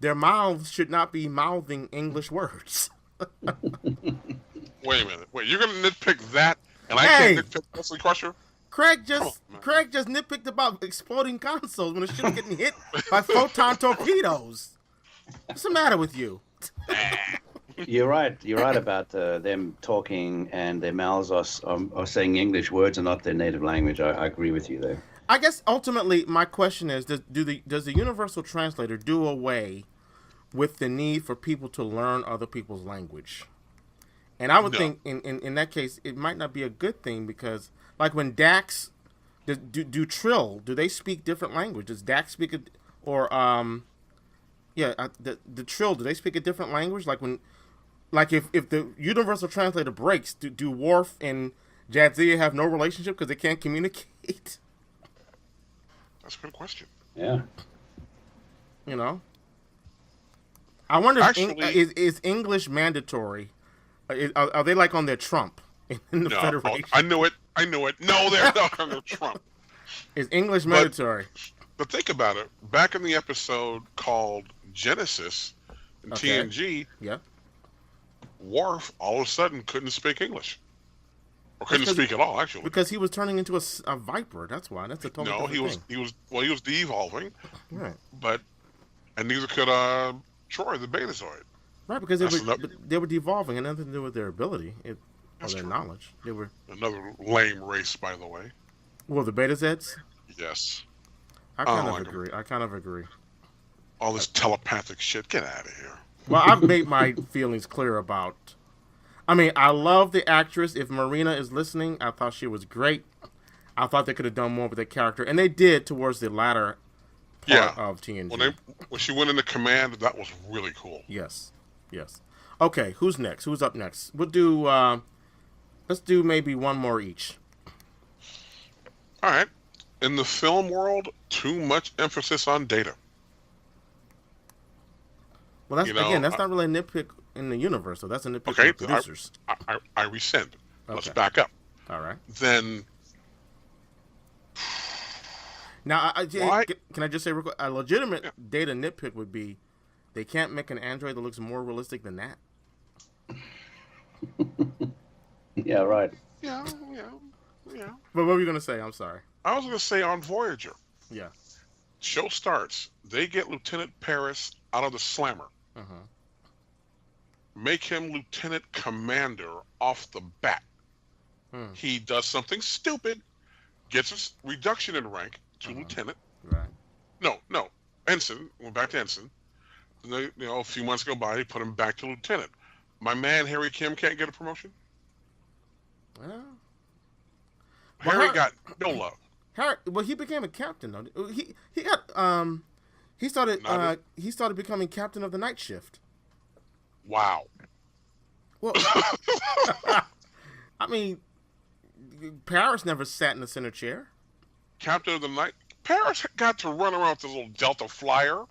Speaker 3: their mouths should not be mouthing English words.
Speaker 5: Wait a minute. Wait, you're going to nitpick that, and I
Speaker 3: Hey!
Speaker 5: can't nitpick Wesley Crusher?
Speaker 3: Craig
Speaker 5: Come
Speaker 3: just
Speaker 5: on, man.
Speaker 3: Craig just nitpicked about exploding consoles when the shit's getting hit by photon torpedoes. What's the matter with you?
Speaker 4: You're right. You're right about them talking and their mouths are saying English words and not their native language. I agree with you there.
Speaker 3: I guess ultimately my question is: does the universal translator do away with the need for people to learn other people's language? And I would
Speaker 5: No.
Speaker 3: think in that case it might not be a good thing, because like when Dax do Trill, do they speak different language? Does Dax speak the Trill, do they speak a different language? Like if the universal translator breaks, do Worf and Jadzia have no relationship because they can't communicate?
Speaker 5: That's a good question.
Speaker 4: Yeah.
Speaker 3: You know, I wonder
Speaker 5: Actually-
Speaker 3: if is English mandatory? Are they like on their Trump in the
Speaker 5: No,
Speaker 3: Federation?
Speaker 5: I knew it. No, they're not under Trump.
Speaker 3: Is English mandatory?
Speaker 5: But think about it. Back in the episode called Genesis in
Speaker 3: Okay.
Speaker 5: TNG,
Speaker 3: Yeah.
Speaker 5: Worf all of a sudden couldn't speak English. Or couldn't
Speaker 3: Because-
Speaker 5: speak at all, actually.
Speaker 3: Because he was turning into a viper. That's why. That's a totally
Speaker 5: No,
Speaker 3: different
Speaker 5: he was de-evolving,
Speaker 3: thing.
Speaker 5: and neither could Troy, the Betazoid.
Speaker 3: Right, because
Speaker 5: That's
Speaker 3: they were devolving, and nothing to do with their ability or
Speaker 5: That's
Speaker 3: their
Speaker 5: true.
Speaker 3: knowledge. They were
Speaker 5: Another lame race, by the way.
Speaker 3: the Beta Zeds.
Speaker 5: Yes.
Speaker 3: I
Speaker 5: I
Speaker 3: kind
Speaker 5: don't
Speaker 3: of
Speaker 5: like 'em.
Speaker 3: agree. I kind of agree.
Speaker 5: All this telepathic shit. Get out of here.
Speaker 3: Well, I've made my feelings clear about. I mean, I love the actress. If Marina is listening, I thought she was great. I thought they could have done more with the character, and they did towards the latter part
Speaker 5: Yeah.
Speaker 3: of TNG.
Speaker 5: When she went into command, that was really cool.
Speaker 3: Yes. Okay, who's next? Who's up next? We'll do. Let's do maybe one more each.
Speaker 5: All right. In the film world, too much emphasis on data.
Speaker 3: Well, that's
Speaker 5: You know,
Speaker 3: again, that's not really a nitpick in the universe, so that's a nitpick
Speaker 5: okay,
Speaker 3: of the producers.
Speaker 5: I rescind. Let's
Speaker 3: Okay.
Speaker 5: back up.
Speaker 3: All right.
Speaker 5: Then
Speaker 3: Now,
Speaker 5: Why-
Speaker 3: can I just say real quick, a legitimate
Speaker 5: Yeah.
Speaker 3: data nitpick would be they can't make an android that looks more realistic than that.
Speaker 4: Yeah, right.
Speaker 5: yeah.
Speaker 3: But what were you gonna say? I'm sorry.
Speaker 5: I was going to say on Voyager,
Speaker 3: Yeah.
Speaker 5: show starts. They get Lieutenant Paris out of the slammer.
Speaker 3: Uh-huh.
Speaker 5: Make him Lieutenant Commander off the bat. He does something stupid, gets a reduction in rank to lieutenant.
Speaker 3: Right.
Speaker 5: No, ensign. Went back to ensign. And they, a few months go by, they put him back to lieutenant. My man Harry Kim can't get a promotion.
Speaker 3: Well,
Speaker 5: Harry
Speaker 3: Har-
Speaker 5: got no love.
Speaker 3: well, he became a captain though. He started becoming captain of the night shift.
Speaker 5: Wow.
Speaker 3: Well, I mean, Paris never sat in the center chair.
Speaker 5: Captain of the night. Paris got to run around with this little Delta flyer.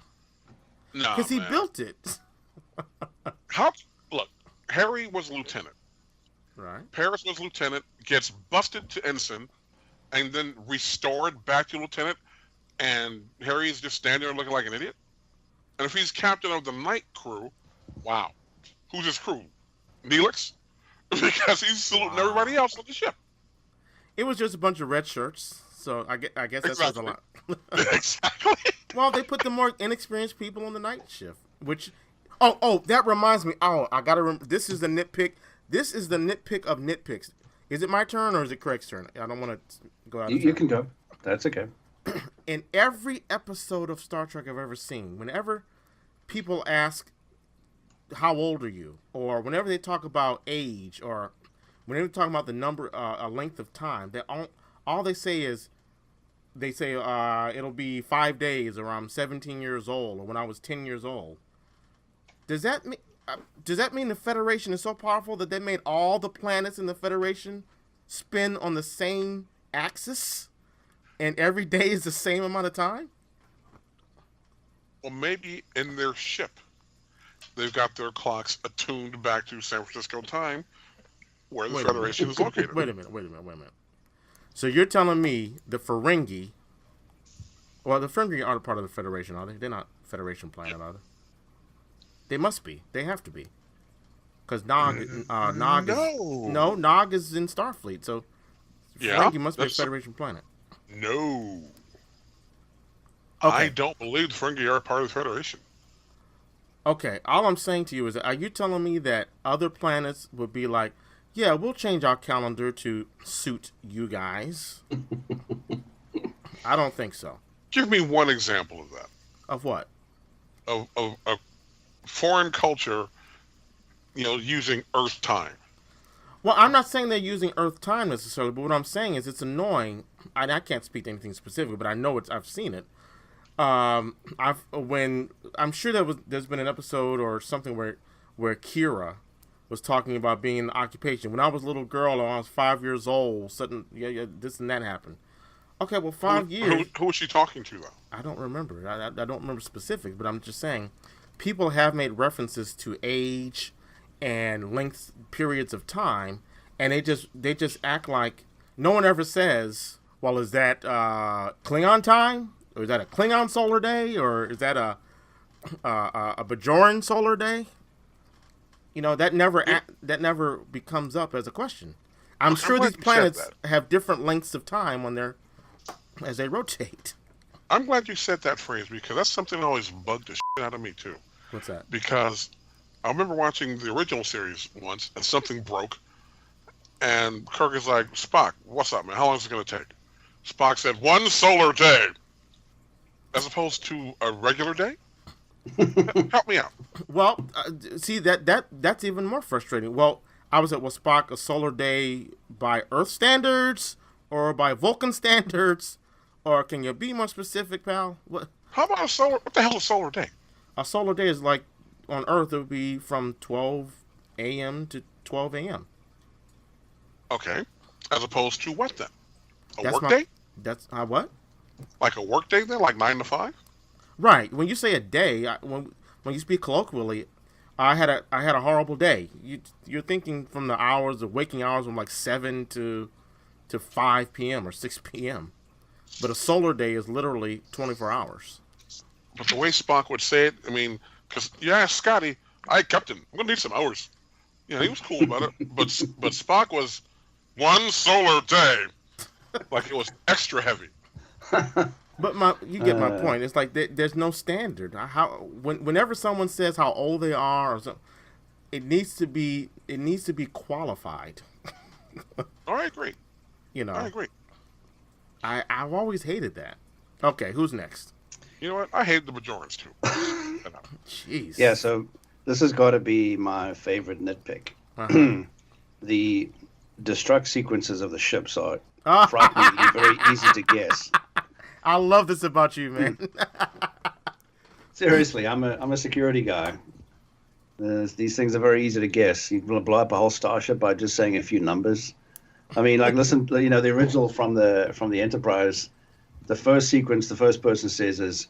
Speaker 5: No,
Speaker 3: Because he built it.
Speaker 5: Look, Harry was lieutenant.
Speaker 3: Right.
Speaker 5: Paris was lieutenant, gets busted to ensign, and then restored back to lieutenant, and Harry's just standing there looking like an idiot. And if he's captain of the night crew, wow. Who's his crew? Neelix? Because he's saluting everybody else on the ship.
Speaker 3: It was just a bunch of red shirts, so I guess that says a lot.
Speaker 5: Exactly.
Speaker 3: Well, they put the more inexperienced people on the night shift, which, that reminds me. Oh, I gotta remember. This is the nitpick. This is the nitpick of nitpicks. Is it my turn or is it Craig's turn? I don't want to go out.
Speaker 4: You can go. That's okay.
Speaker 3: In every episode of Star Trek I've ever seen, whenever people ask, "How old are you?" or whenever they talk about age, or whenever they talk about the number, a length of time, they all they say is, it'll be 5 days, or I'm 17 years old, or when I was 10 years old. Does that mean the Federation is so powerful that they made all the planets in the Federation spin on the same axis, and every day is the same amount of time?
Speaker 5: Well, maybe in their ship, they've got their clocks attuned back to San Francisco time, where the Federation is located.
Speaker 3: Wait a minute. So you're telling me the Ferengi, well, the Ferengi aren't a part of the Federation, are they? They're not Federation planet, are they? They must be. They have to be. Because Nog is in Starfleet, so Ferengi must be a Federation planet.
Speaker 5: No.
Speaker 3: Okay.
Speaker 5: I don't believe the Ferengi are part of the Federation.
Speaker 3: Okay, all I'm saying to you is, are you telling me that other planets would be like, yeah, we'll change our calendar to suit you guys? I don't think so.
Speaker 5: Give me one example of that.
Speaker 3: Of what?
Speaker 5: Of a foreign culture, using Earth time.
Speaker 3: Well, I'm not saying they're using Earth time necessarily, but what I'm saying is it's annoying. I can't speak to anything specific, but I know I've seen it. I'm sure there's been an episode or something where Kira was talking about being in the occupation. When I was a little girl, or I was 5 years old, sudden this and that happened. Okay, well, 5 years.
Speaker 5: Who was she talking to, though?
Speaker 3: I don't remember. I don't remember specifics, but I'm just saying, people have made references to age and length periods of time, and they just act like no one ever says, well, is that Klingon time, or is that a Klingon solar day, or is that a Bajoran solar day? That never becomes up as a question. I'm sure these planets have different lengths of time as they rotate.
Speaker 5: I'm glad you said that phrase, because that's something that always bugged the shit out of me, too.
Speaker 3: What's that?
Speaker 5: Because I remember watching the original series once, and something broke, and Kirk is like, Spock, what's up, man? How long is it going to take? Spock said, 1 solar day, as opposed to a regular day? Help me out.
Speaker 3: Well, see, that's even more frustrating. Well, was Spock a solar day by Earth standards, or by Vulcan standards, or can you be more specific, pal? What
Speaker 5: about a solar? What the hell is a solar day?
Speaker 3: A solar day is like, on Earth, it would be from 12 a.m. to 12 a.m.
Speaker 5: Okay. As opposed to what then? Work day?
Speaker 3: That's what?
Speaker 5: Like a work day then? Like 9 to 5?
Speaker 3: Right. When you say a day, when you speak colloquially, I had a horrible day. You're thinking from the hours, the waking hours, from like 7 to 5 p.m. or 6 p.m. But a solar day is literally 24 hours.
Speaker 5: But the way Spock would say it, I mean, because you ask Scotty, "Hey, Captain, I'm gonna need some hours." You know, he was cool about it. But Spock was one solar day, like it was extra heavy.
Speaker 3: But you get my point. It's like there's no standard. Whenever someone says how old they are, or something, it needs to be qualified.
Speaker 5: Oh, I agree.
Speaker 3: You know,
Speaker 5: I agree.
Speaker 3: I've always hated that. Okay, who's next?
Speaker 5: You know what? I hate the Bajorans too.
Speaker 3: Jeez.
Speaker 4: Yeah, so this has got to be my favorite nitpick.
Speaker 3: Uh-huh.
Speaker 4: The destruct sequences of the ships are frighteningly very easy to guess.
Speaker 3: I love this about you, man.
Speaker 4: Seriously, I'm a security guy. These things are very easy to guess. You can blow up a whole starship by just saying a few numbers. I mean, like, listen, you know, the original from the Enterprise, the first sequence, the first person says is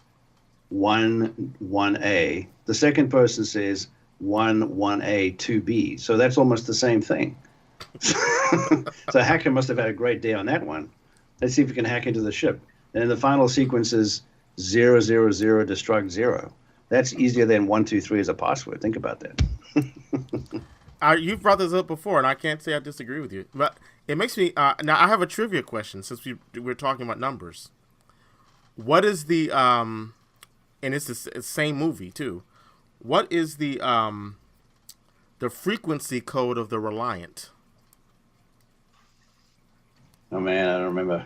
Speaker 4: 1A. The second person says 1A 2B. So that's almost the same thing. So hacker must have had a great day on that one. Let's see if we can hack into the ship. And then the final sequence is 000 destruct 0. That's easier than 123 as a password. Think about that.
Speaker 3: You've brought this up before, and I can't say I disagree with you. But it makes me now. I have a trivia question since we're talking about numbers. What is the and it's the same movie too. What is the frequency code of the Reliant?
Speaker 4: Oh man, I don't remember.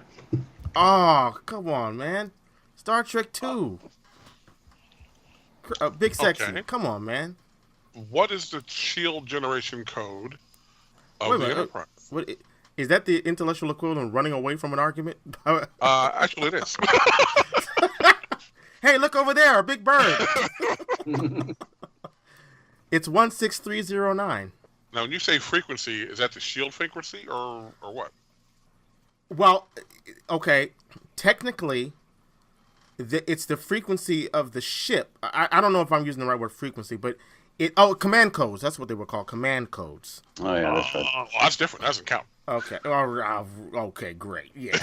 Speaker 3: Oh, come on, man. Star Trek 2. Big Sexy.
Speaker 5: Okay.
Speaker 3: Come on, man.
Speaker 5: What is the shield generation code of the Enterprise?
Speaker 3: What is that? The intellectual equivalent of running away from an argument?
Speaker 5: Actually, it is.
Speaker 3: Hey, look over there, a big bird. It's 16309.
Speaker 5: Now, when you say frequency, is that the shield frequency or what?
Speaker 3: Well, okay. Technically, it's the frequency of the ship. I don't know if I'm using the right word, frequency, but command codes. That's what they were called, command codes.
Speaker 4: Oh yeah, that's right.
Speaker 5: Well, that's different. That doesn't count.
Speaker 3: Okay. Okay. Great. Yeah.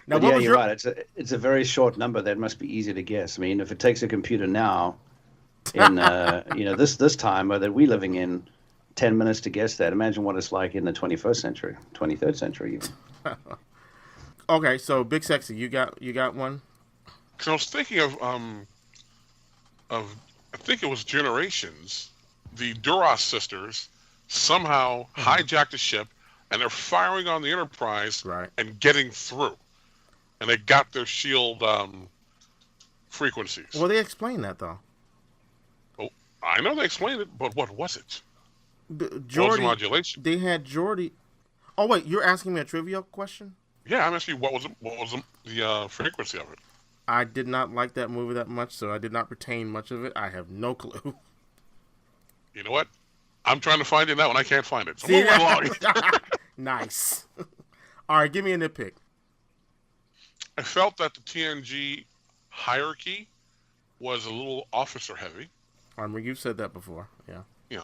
Speaker 3: Now,
Speaker 4: But yeah, you're right. It's a very short number that must be easy to guess. I mean, if it takes a computer now, in this time that we're living in, 10 minutes to guess that. Imagine what it's like in the 21st century, 23rd century even.
Speaker 3: Okay, so Big Sexy, you got one?
Speaker 5: Because I was thinking of I think it was Generations. The Duras sisters somehow hijacked a ship, and they're firing on the Enterprise and getting through. And they got their shield frequencies.
Speaker 3: Well, they explained that, though.
Speaker 5: Oh, I know they explained it, but what was it?
Speaker 3: Geordi,
Speaker 5: modulation.
Speaker 3: They had Geordi. Oh, wait, you're asking me a trivia question?
Speaker 5: Yeah, I'm asking you what was the frequency of it?
Speaker 3: I did not like that movie that much, so I did not retain much of it. I have no clue.
Speaker 5: You know what? I'm trying to find it now, and I can't find it. So move along.
Speaker 3: Nice. All right, give me a nitpick.
Speaker 5: I felt that the TNG hierarchy was a little officer heavy.
Speaker 3: I mean, you've said that before. Yeah.
Speaker 5: Yeah,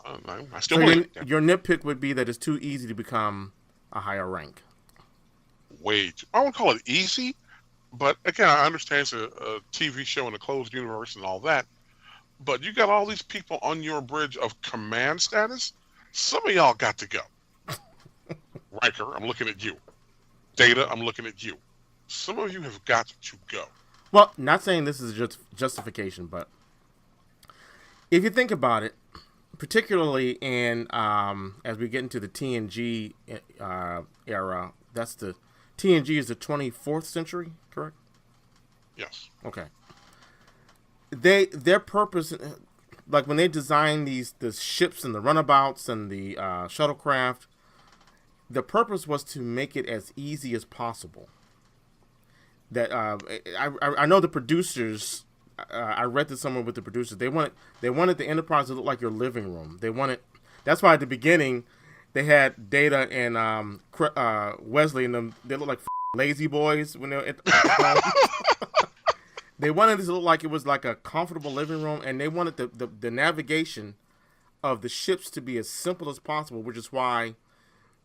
Speaker 5: I still want it.
Speaker 3: Your nitpick would be that it's too easy to become a higher rank.
Speaker 5: I won't call it easy, but again, I understand it's a TV show in a closed universe and all that. But you got all these people on your bridge of command status. Some of y'all got to go. Riker, I'm looking at you. Data, I'm looking at you. Some of you have got to go.
Speaker 3: Well, not saying this is just justification, but if you think about it, particularly in as we get into the TNG era, that's the TNG is the 24th century, correct?
Speaker 5: Yes.
Speaker 3: Okay. Their purpose, like when they design the ships and the runabouts and the shuttlecraft, the purpose was to make it as easy as possible. That I know the producers. I read this somewhere with the producers. They wanted the Enterprise to look like your living room. That's why at the beginning they had Data and Wesley and them. They look like lazy boys when they're at home. They wanted it to look like it was like a comfortable living room, and they wanted the navigation of the ships to be as simple as possible, which is why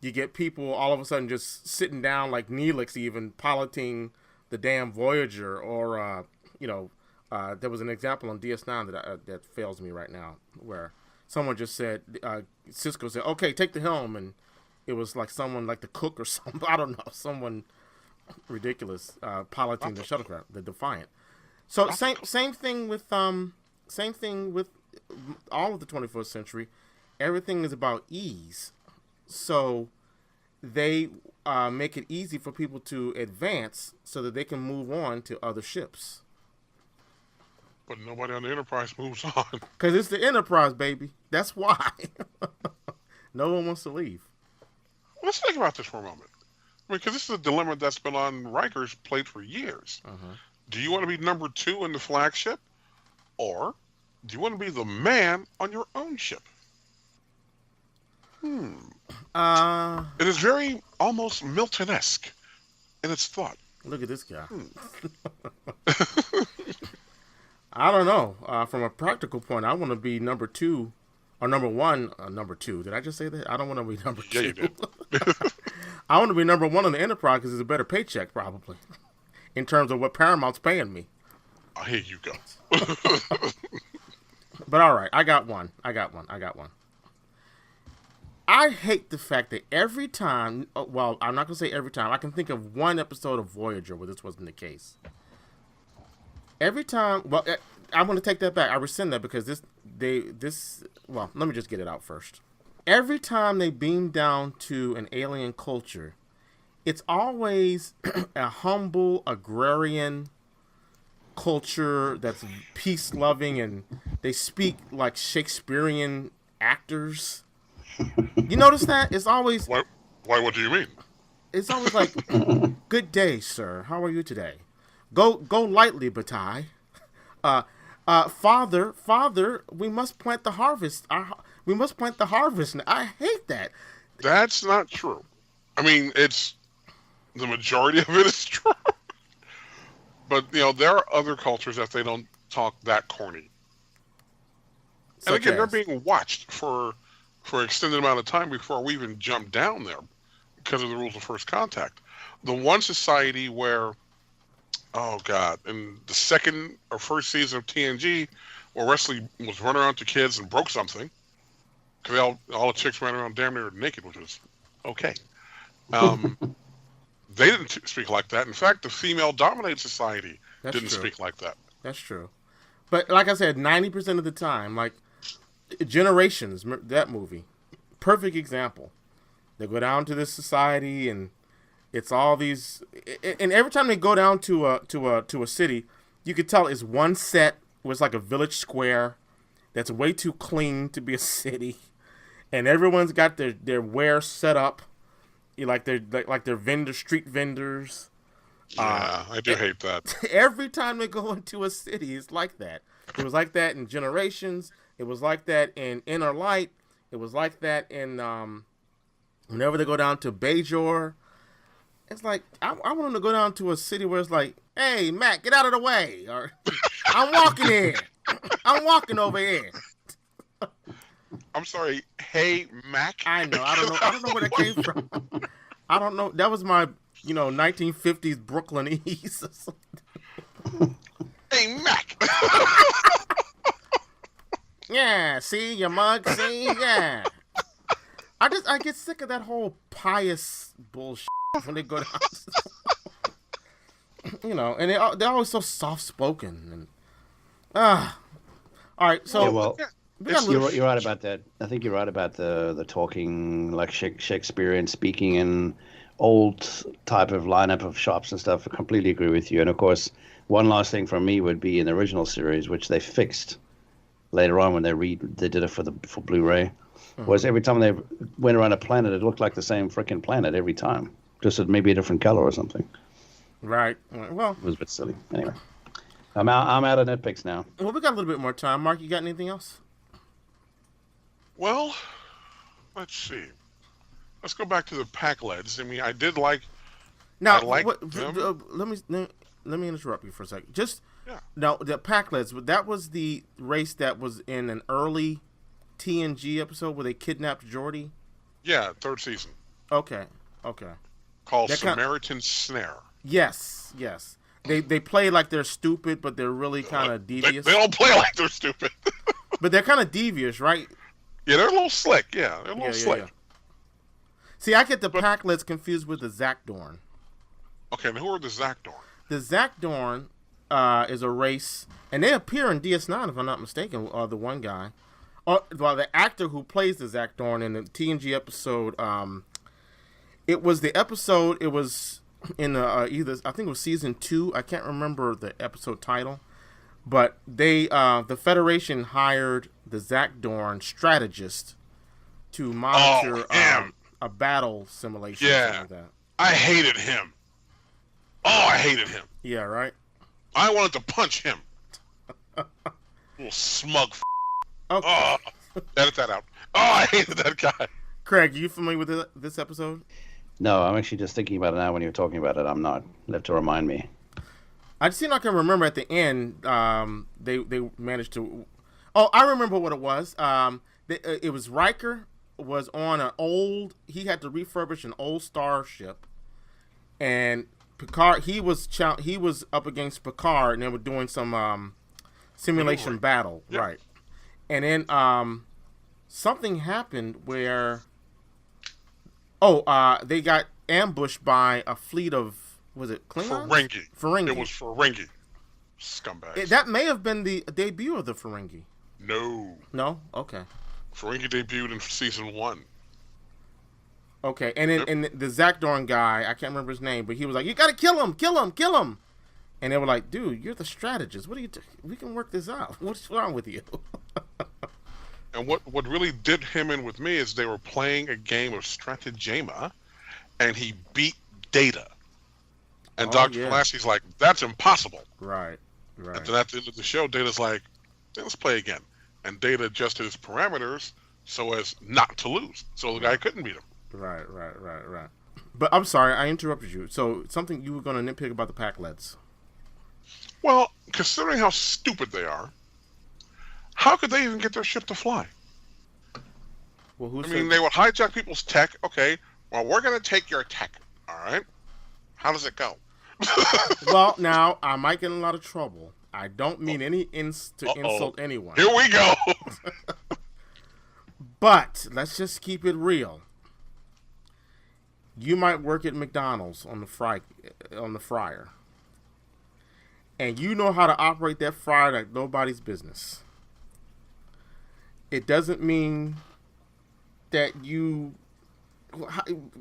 Speaker 3: you get people all of a sudden just sitting down like Neelix even piloting the damn Voyager, or there was an example on DS9 that fails me right now, where someone just said, Cisco said, "Okay, take the helm," and it was like someone like the cook or something, I don't know, someone ridiculous piloting the shuttlecraft, the Defiant. So same thing with all of the 21st century. Everything is about ease. So they make it easy for people to advance so that they can move on to other ships.
Speaker 5: But nobody on the Enterprise moves on.
Speaker 3: Because it's the Enterprise, baby. That's why. No one wants to leave.
Speaker 5: Let's think about this for a moment. I mean, because this is a dilemma that's been on Riker's plate for years. Do you want to be number 2 in the flagship? Or do you want to be the man on your own ship? It is very almost Milton-esque in its thought.
Speaker 3: Look at this guy. I don't know. From a practical point, I want to be number 2 or number 1. Number 2. Did I just say that? I don't want to be number 2.
Speaker 5: Yeah, you did.
Speaker 3: I want to be number 1 on the Enterprise because it's a better paycheck, probably, in terms of what Paramount's paying me.
Speaker 5: Oh, here you go.
Speaker 3: But all right, I got one. I hate the fact that every time, well, I'm not going to say every time, I can think of one episode of Voyager where this wasn't the case. Every time, well, I'm going to take that back. I rescind that because well, let me just get it out first. Every time they beam down to an alien culture, it's always a humble, agrarian culture that's peace-loving, and they speak like Shakespearean actors. You notice that? It's always...
Speaker 5: Why, what do you mean?
Speaker 3: It's always like, "Good day, sir. How are you today? Go lightly, Bataille. Father, we must plant the harvest. We must plant the harvest." I hate that.
Speaker 5: That's not true. I mean, the majority of it is true. But, there are other cultures that they don't talk that corny. And again, they're being watched for an extended amount of time before we even jump down there because of the rules of first contact. The one society where, oh God, in the second or first season of TNG, where Wesley was running around to kids and broke something, because all the chicks ran around damn near naked, which was okay. They didn't speak like that. In fact, the female-dominated society didn't speak like that.
Speaker 3: That's true. But like I said, 90% of the time, like Generations, that movie, perfect example. They go down to this society, and it's all these. And every time they go down to a city, you could tell it's one set where it's like a village square that's way too clean to be a city, and everyone's got their wear set up. Like they're street vendors.
Speaker 5: Yeah, I do hate that.
Speaker 3: Every time they go into a city, it's like that. It was like that in Generations. It was like that in Inner Light. It was like that in whenever they go down to Bajor. It's like I want them to go down to a city where it's like, "Hey, Mac, get out of the way," or "I'm walking here. I'm walking over here."
Speaker 5: I'm sorry. Hey, Mac.
Speaker 3: I know. I don't know where that came from. I don't know. That was my, 1950s Brooklynese.
Speaker 5: Hey, Mac.
Speaker 3: Yeah. See your mug. See. Yeah. I get sick of that whole pious bullshit when they go down. And they're always so soft spoken and all right. So.
Speaker 4: Yeah, well. You're right about that. I think you're right about the talking like Shakespearean speaking and old type of lineup of shops and stuff. I completely agree with you. And of course, one last thing from me would be in the original series, which they fixed later on when they did it for Blu-ray, was every time they went around a planet, it looked like the same freaking planet every time, just maybe a different color or something.
Speaker 3: Right. Well,
Speaker 4: it was a bit silly. Anyway, I'm out of nitpicks now.
Speaker 3: Well, we got a little bit more time. Mark, you got anything else?
Speaker 5: Well, let's see. Let's go back to the Pac-Leds. I mean, I did like.
Speaker 3: Now,
Speaker 5: let
Speaker 3: me interrupt you for a second. Just
Speaker 5: Yeah.
Speaker 3: No, the Packlets, that was the race that was in an early TNG episode where they kidnapped Geordi.
Speaker 5: Yeah, third season.
Speaker 3: Okay.
Speaker 5: Called
Speaker 3: That
Speaker 5: Samaritan Snare.
Speaker 3: Yes. They play like they're stupid, but they're really kind of devious.
Speaker 5: They don't play like they're stupid.
Speaker 3: But they're kind of devious, right?
Speaker 5: Yeah, they're a little slick. Yeah, they're a little slick.
Speaker 3: Yeah. See, I get the Packlets confused with the Zakdorn.
Speaker 5: Okay, now who are the Zakdorn?
Speaker 3: The Zakdorn is a race, and they appear in DS9, if I'm not mistaken, the one guy. The actor who plays the Zakdorn in the TNG episode, it was in either, I think it was season 2, I can't remember the episode title, but the Federation hired the Zakdorn strategist to monitor a battle simulation.
Speaker 5: Yeah,
Speaker 3: like that.
Speaker 5: I hated him. I hated him.
Speaker 3: Yeah, right?
Speaker 5: I wanted to punch him. Little smug
Speaker 3: Okay.
Speaker 5: Edit that out. I hated that guy.
Speaker 3: Craig, you familiar with this episode?
Speaker 4: No, I'm actually just thinking about it now when you're talking about it. I'm not. You'll have to remind me.
Speaker 3: I just I can remember at the end, they managed to. Oh, I remember what it was. It was Riker was on an old. He had to refurbish an old starship, and Picard. He was up against Picard, and they were doing some simulation battle,
Speaker 5: Yep.
Speaker 3: right? And then something happened where. They got ambushed by a fleet of. Was it Klingons?
Speaker 5: Ferengi. It was Ferengi. Scumbags.
Speaker 3: That may have been the debut of the Ferengi.
Speaker 5: No.
Speaker 3: No? Okay.
Speaker 5: Ferengi debuted in season 1.
Speaker 3: Okay, and then and the Zakdorn guy, I can't remember his name, but he was like, "You gotta kill him!" And they were like, "Dude, you're the strategist. What are you? We can work this out. What's wrong with you?"
Speaker 5: And what really did him in with me is they were playing a game of Stratagema, and he beat Data. And Dr. Pulaski's like, "That's impossible."
Speaker 3: Right.
Speaker 5: And then at the end of the show, Data's like, "Let's play again." And Data adjusted his parameters so as not to lose. So the guy couldn't beat him.
Speaker 3: Right. But I'm sorry, I interrupted you. So something you were going to nitpick about the Packlets.
Speaker 5: Well, considering how stupid they are, how could they even get their ship to fly?
Speaker 3: Well,
Speaker 5: they would hijack people's tech. Okay, well, we're going to take your tech. All right. How does it go?
Speaker 3: Well, now, I might get in a lot of trouble. I don't mean to insult anyone.
Speaker 5: Here we go.
Speaker 3: But let's just keep it real. You might work at McDonald's on the fryer. And you know how to operate that fryer like nobody's business. It doesn't mean that you...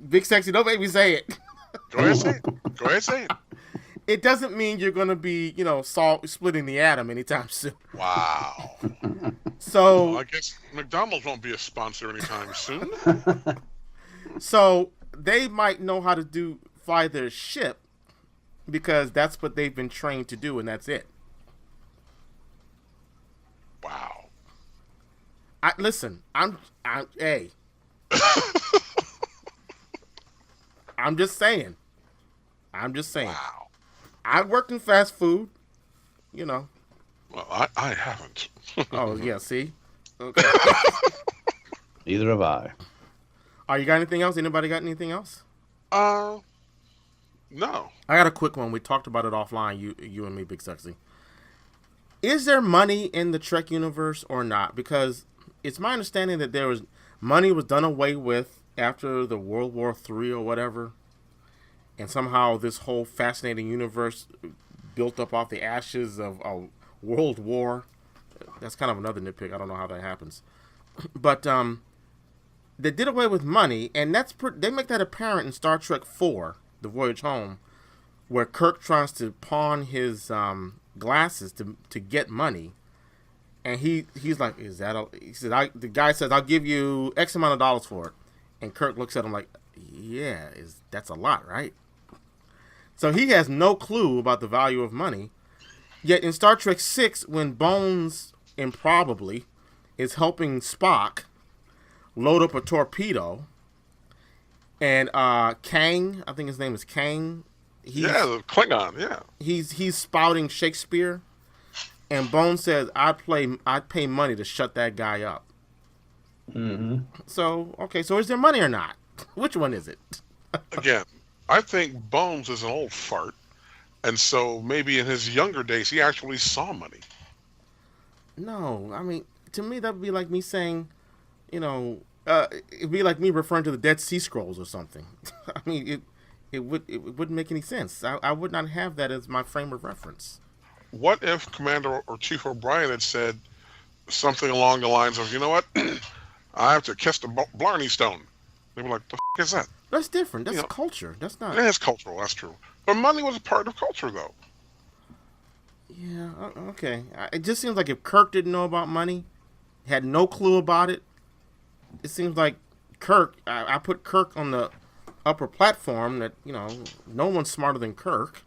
Speaker 3: Big Sexy, don't make me say it.
Speaker 5: Go ahead, say it.
Speaker 3: It doesn't mean you're going to be, splitting the atom anytime soon.
Speaker 5: Wow.
Speaker 3: So...
Speaker 5: Well, I guess McDonald's won't be a sponsor anytime soon.
Speaker 3: So they might know how to fly their ship because that's what they've been trained to do, and that's it.
Speaker 5: Wow.
Speaker 3: Hey. I'm just saying.
Speaker 5: Wow.
Speaker 3: I worked in fast food, Well,
Speaker 5: I haven't.
Speaker 3: Oh, yeah, see? Okay.
Speaker 4: Neither have I.
Speaker 3: You got anything else? Anybody got anything else?
Speaker 5: No.
Speaker 3: I got a quick one. We talked about it offline, you and me, Big Sexy. Is there money in the Trek universe or not? Because it's my understanding that money was done away with after the World War III or whatever. And somehow this whole fascinating universe built up off the ashes of a world war. That's kind of another nitpick. I don't know how that happens. But they did away with money, and they make that apparent in Star Trek IV, The Voyage Home, where Kirk tries to pawn his glasses to get money. And he's like, the guy says, "I'll give you X amount of dollars for it." And Kirk looks at him like, "Yeah, that's a lot, right?" So he has no clue about the value of money. Yet in Star Trek VI, when Bones improbably is helping Spock load up a torpedo, and Kang, I think his name is Kang.
Speaker 5: The Klingon, yeah.
Speaker 3: He's spouting Shakespeare and Bones says, I'd pay money to shut that guy up.
Speaker 4: Mm-hmm.
Speaker 3: So, okay, so is there money or not? Which one is it?
Speaker 5: Again, I think Bones is an old fart, and so maybe in his younger days he actually saw money.
Speaker 3: No, I mean, to me that would be like me saying, it'd be like me referring to the Dead Sea Scrolls or something. I mean, it wouldn't make any sense. I would not have that as my frame of reference.
Speaker 5: What if Commander or Chief O'Brien had said something along the lines of, you know what, I have to kiss the Blarney Stone? They were like, the f*** is that?
Speaker 3: That's different. That's culture. That's not.
Speaker 5: It is cultural, that's true. But money was a part of culture, though.
Speaker 3: Yeah, okay. It just seems like if Kirk didn't know about money, had no clue about it, it seems like Kirk, I put Kirk on the upper platform that, no one's smarter than Kirk.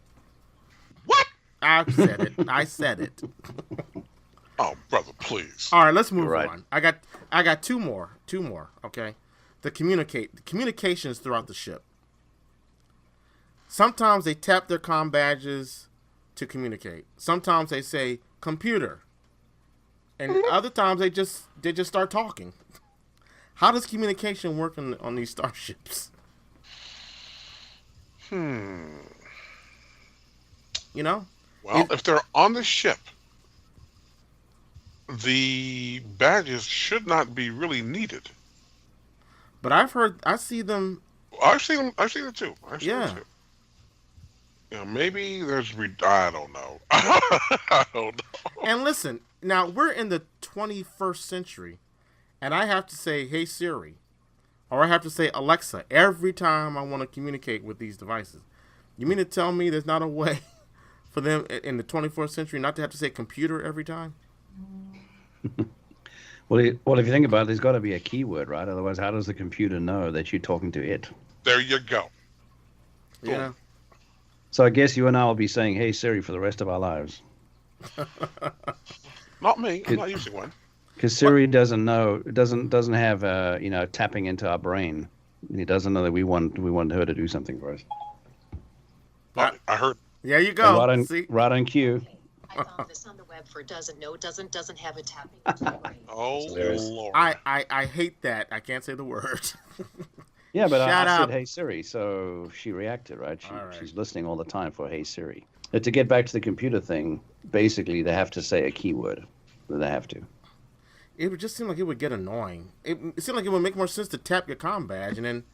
Speaker 5: What?
Speaker 3: I said it. I said it.
Speaker 5: Oh, brother, please.
Speaker 3: All right, let's move
Speaker 4: Right.
Speaker 3: on. I got two more, okay? The communications throughout the ship. Sometimes they tap their comm badges to communicate. Sometimes they say computer. And other times they just start talking. How does communication work on these starships?
Speaker 5: Well, if they're on the ship, the badges should not be really needed.
Speaker 3: But I see them.
Speaker 5: I've seen them too.
Speaker 3: Yeah.
Speaker 5: Maybe there's I don't know. I don't know.
Speaker 3: And listen, now we're in the 21st century, and I have to say, "Hey Siri," or I have to say, "Alexa," every time I want to communicate with these devices. You mean to tell me there's not a way for them in the 21st century not to have to say "computer" every time?
Speaker 4: Well, if you think about it, there's got to be a keyword, right? Otherwise, how does the computer know that you're talking to it?
Speaker 5: There you go.
Speaker 3: Yeah.
Speaker 4: So I guess you and I will be saying, "Hey Siri" for the rest of our lives.
Speaker 5: Not me. I'm not using one.
Speaker 4: Because Siri doesn't know, doesn't have tapping into our brain. He doesn't know that we want her to do something for us.
Speaker 5: I heard.
Speaker 3: There you go.
Speaker 4: Right on cue.
Speaker 6: I found this on the web for doesn't have a tapping into the brain.
Speaker 5: Oh, Lord.
Speaker 3: I hate that. I can't say the word.
Speaker 4: Yeah, but
Speaker 3: Shut
Speaker 4: I
Speaker 3: up.
Speaker 4: said, "Hey Siri," so she reacted, right?
Speaker 3: All right.
Speaker 4: She's listening all the time for "Hey Siri." But to get back to the computer thing, basically they have to say a keyword. They have to.
Speaker 3: It would just seem like it would get annoying. It seemed like it would make more sense to tap your comm badge, and then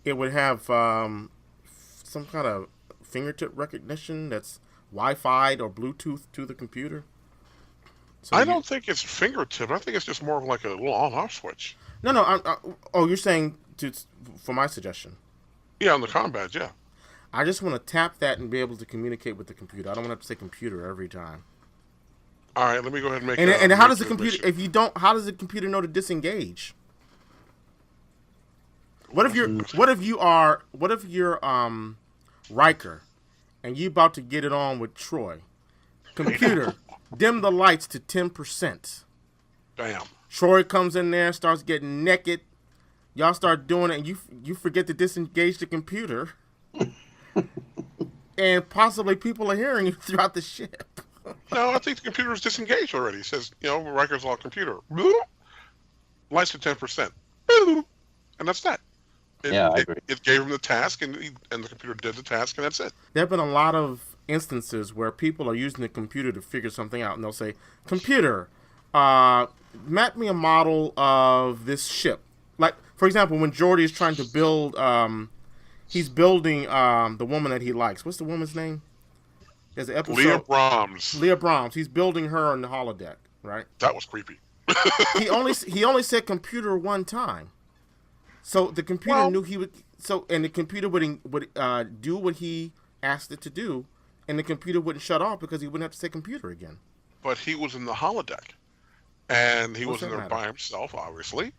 Speaker 3: it would have some kind of fingertip recognition that's Wi-Fi or Bluetooth to the computer. So
Speaker 5: I don't think it's fingertip. I think it's just more of like a little on-off switch.
Speaker 3: No. You're saying for my suggestion?
Speaker 5: Yeah, on the comm badge, yeah.
Speaker 3: I just want to tap that and be able to communicate with the computer. I don't want to have to say computer every time.
Speaker 5: All right, let me go ahead and make.
Speaker 3: And how does the computer? If you don't, how does the computer know to disengage? What if you're Riker, and you about to get it on with Troy? Computer, dim the lights to 10%.
Speaker 5: Bam.
Speaker 3: Troy comes in there, starts getting naked. Y'all start doing it, and you forget to disengage the computer, and possibly people are hearing you throughout the ship.
Speaker 5: No, I think the computer is disengaged already. It says, Riker's all computer. Bloop. Lights to 10%. Bloop. And that's that.
Speaker 4: I agree.
Speaker 5: It gave him the task, and the computer did the task, and that's it.
Speaker 3: There have been a lot of instances where people are using the computer to figure something out, and they'll say, "Computer, map me a model of this ship." Like, for example, when Geordi is trying to build, he's building the woman that he likes. What's the woman's name? There's an episode.
Speaker 5: Leah Brahms.
Speaker 3: He's building her on the holodeck, right?
Speaker 5: That was creepy.
Speaker 3: he only said computer one time, so the computer knew he would. So and the computer would do what he asked it to do, and the computer wouldn't shut off because he wouldn't have to say computer again.
Speaker 5: But he was in the holodeck, and he
Speaker 3: What's
Speaker 5: was in
Speaker 3: that
Speaker 5: there
Speaker 3: matter?
Speaker 5: by himself, obviously.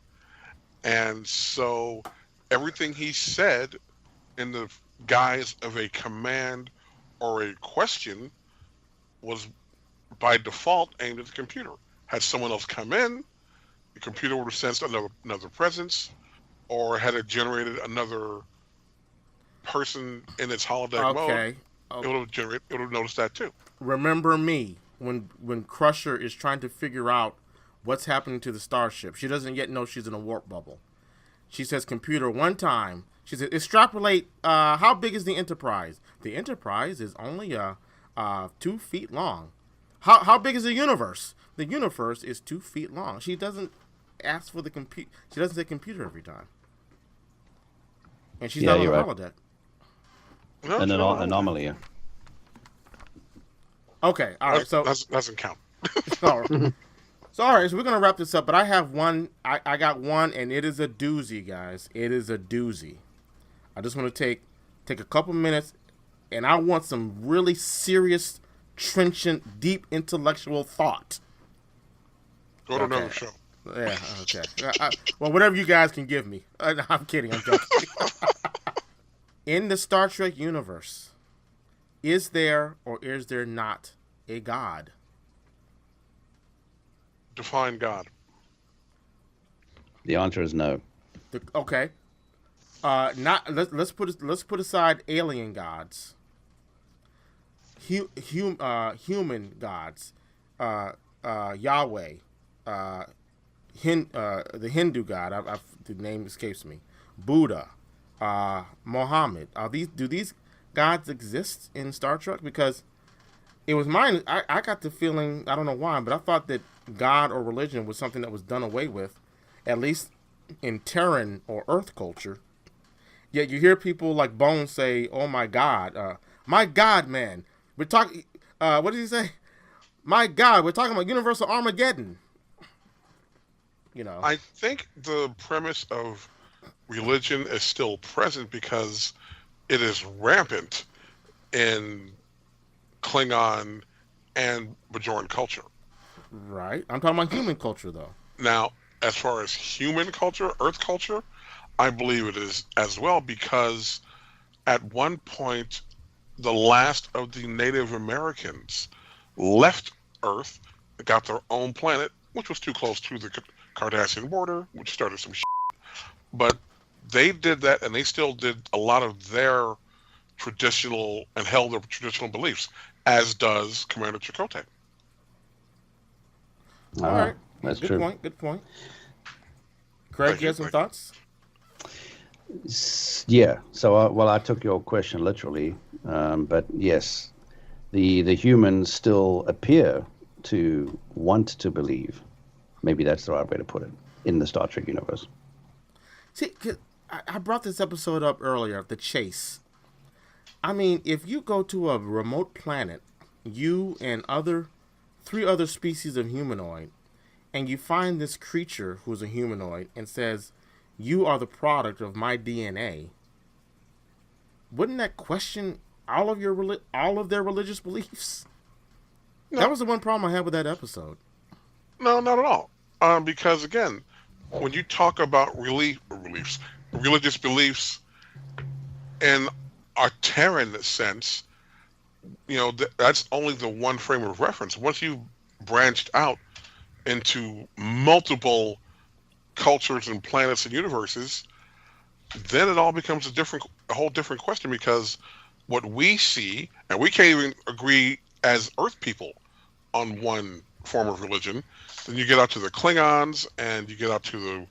Speaker 5: And so everything he said in the guise of a command or a question was by default aimed at the computer. Had someone else come in, the computer would have sensed another presence, or had it generated another person in its holodeck mode, it would have noticed that too.
Speaker 3: Remember me. when Crusher is trying to figure out what's happening to the starship. She doesn't yet know she's in a warp bubble. She says, "Computer, one time." She said, "Extrapolate. How big is the Enterprise? The Enterprise is only 2 feet long. How big is the universe? The universe is 2 feet long." She doesn't ask for the compute. She doesn't say computer every time. And she's not on the holodeck.
Speaker 5: No,
Speaker 4: An anomaly.
Speaker 3: Okay, all right. So
Speaker 5: that doesn't count.
Speaker 3: all right. So we're gonna wrap this up. But I have one. I got one, and it is a doozy, guys. It is a doozy. I just want to take a couple minutes, and I want some really serious, trenchant, deep intellectual thought.
Speaker 5: Go to another show.
Speaker 3: Yeah. Okay. Well, whatever you guys can give me. I'm kidding. I'm joking. In the Star Trek universe, is there or is there not a God?
Speaker 5: Define God.
Speaker 4: The answer is no.
Speaker 3: Okay. Let's put aside alien gods. Human gods. Yahweh. The Hindu god. The name escapes me. Buddha. Muhammad. Do these gods exist in Star Trek? Because it was mine. I got the feeling, I don't know why, but I thought that God or religion was something that was done away with, at least in Terran or Earth culture. Yet you hear people like Bones say, "Oh my God, man, we're talking." What did he say? My God, we're talking about universal Armageddon. You know.
Speaker 5: I think the premise of religion is still present because it is rampant in Klingon and Bajoran culture.
Speaker 3: Right. I'm talking about human culture, though.
Speaker 5: Now, as far as human culture, Earth culture, I believe it is as well because at one point, the last of the Native Americans left Earth, got their own planet, which was too close to the Cardassian border, which started some shit. But they did that, and they still did a lot of their traditional and held their traditional beliefs, as does Commander Chakotay.
Speaker 3: All right.
Speaker 4: That's
Speaker 3: Good
Speaker 4: true.
Speaker 3: point. Good point. Craig, you have some thoughts?
Speaker 4: Yeah. So, I took your question literally, but yes, the humans still appear to want to believe. Maybe that's the right way to put it in the Star Trek universe.
Speaker 3: See, 'cause I brought this episode up earlier, The Chase. I mean, if you go to a remote planet, you and 3 other species of humanoid, and you find this creature who's a humanoid and says, "You are the product of my DNA," wouldn't that question all of their religious beliefs?
Speaker 5: No.
Speaker 3: That was the one problem I had with that episode.
Speaker 5: No, not at all. Because again, when you talk about religious beliefs in a Terran sense, you know, that's only the one frame of reference. Once you've branched out into multiple cultures and planets and universes, then it all becomes a whole different question, because what we see, and we can't even agree as Earth people on one form of religion, then you get out to the Klingons and you get out to the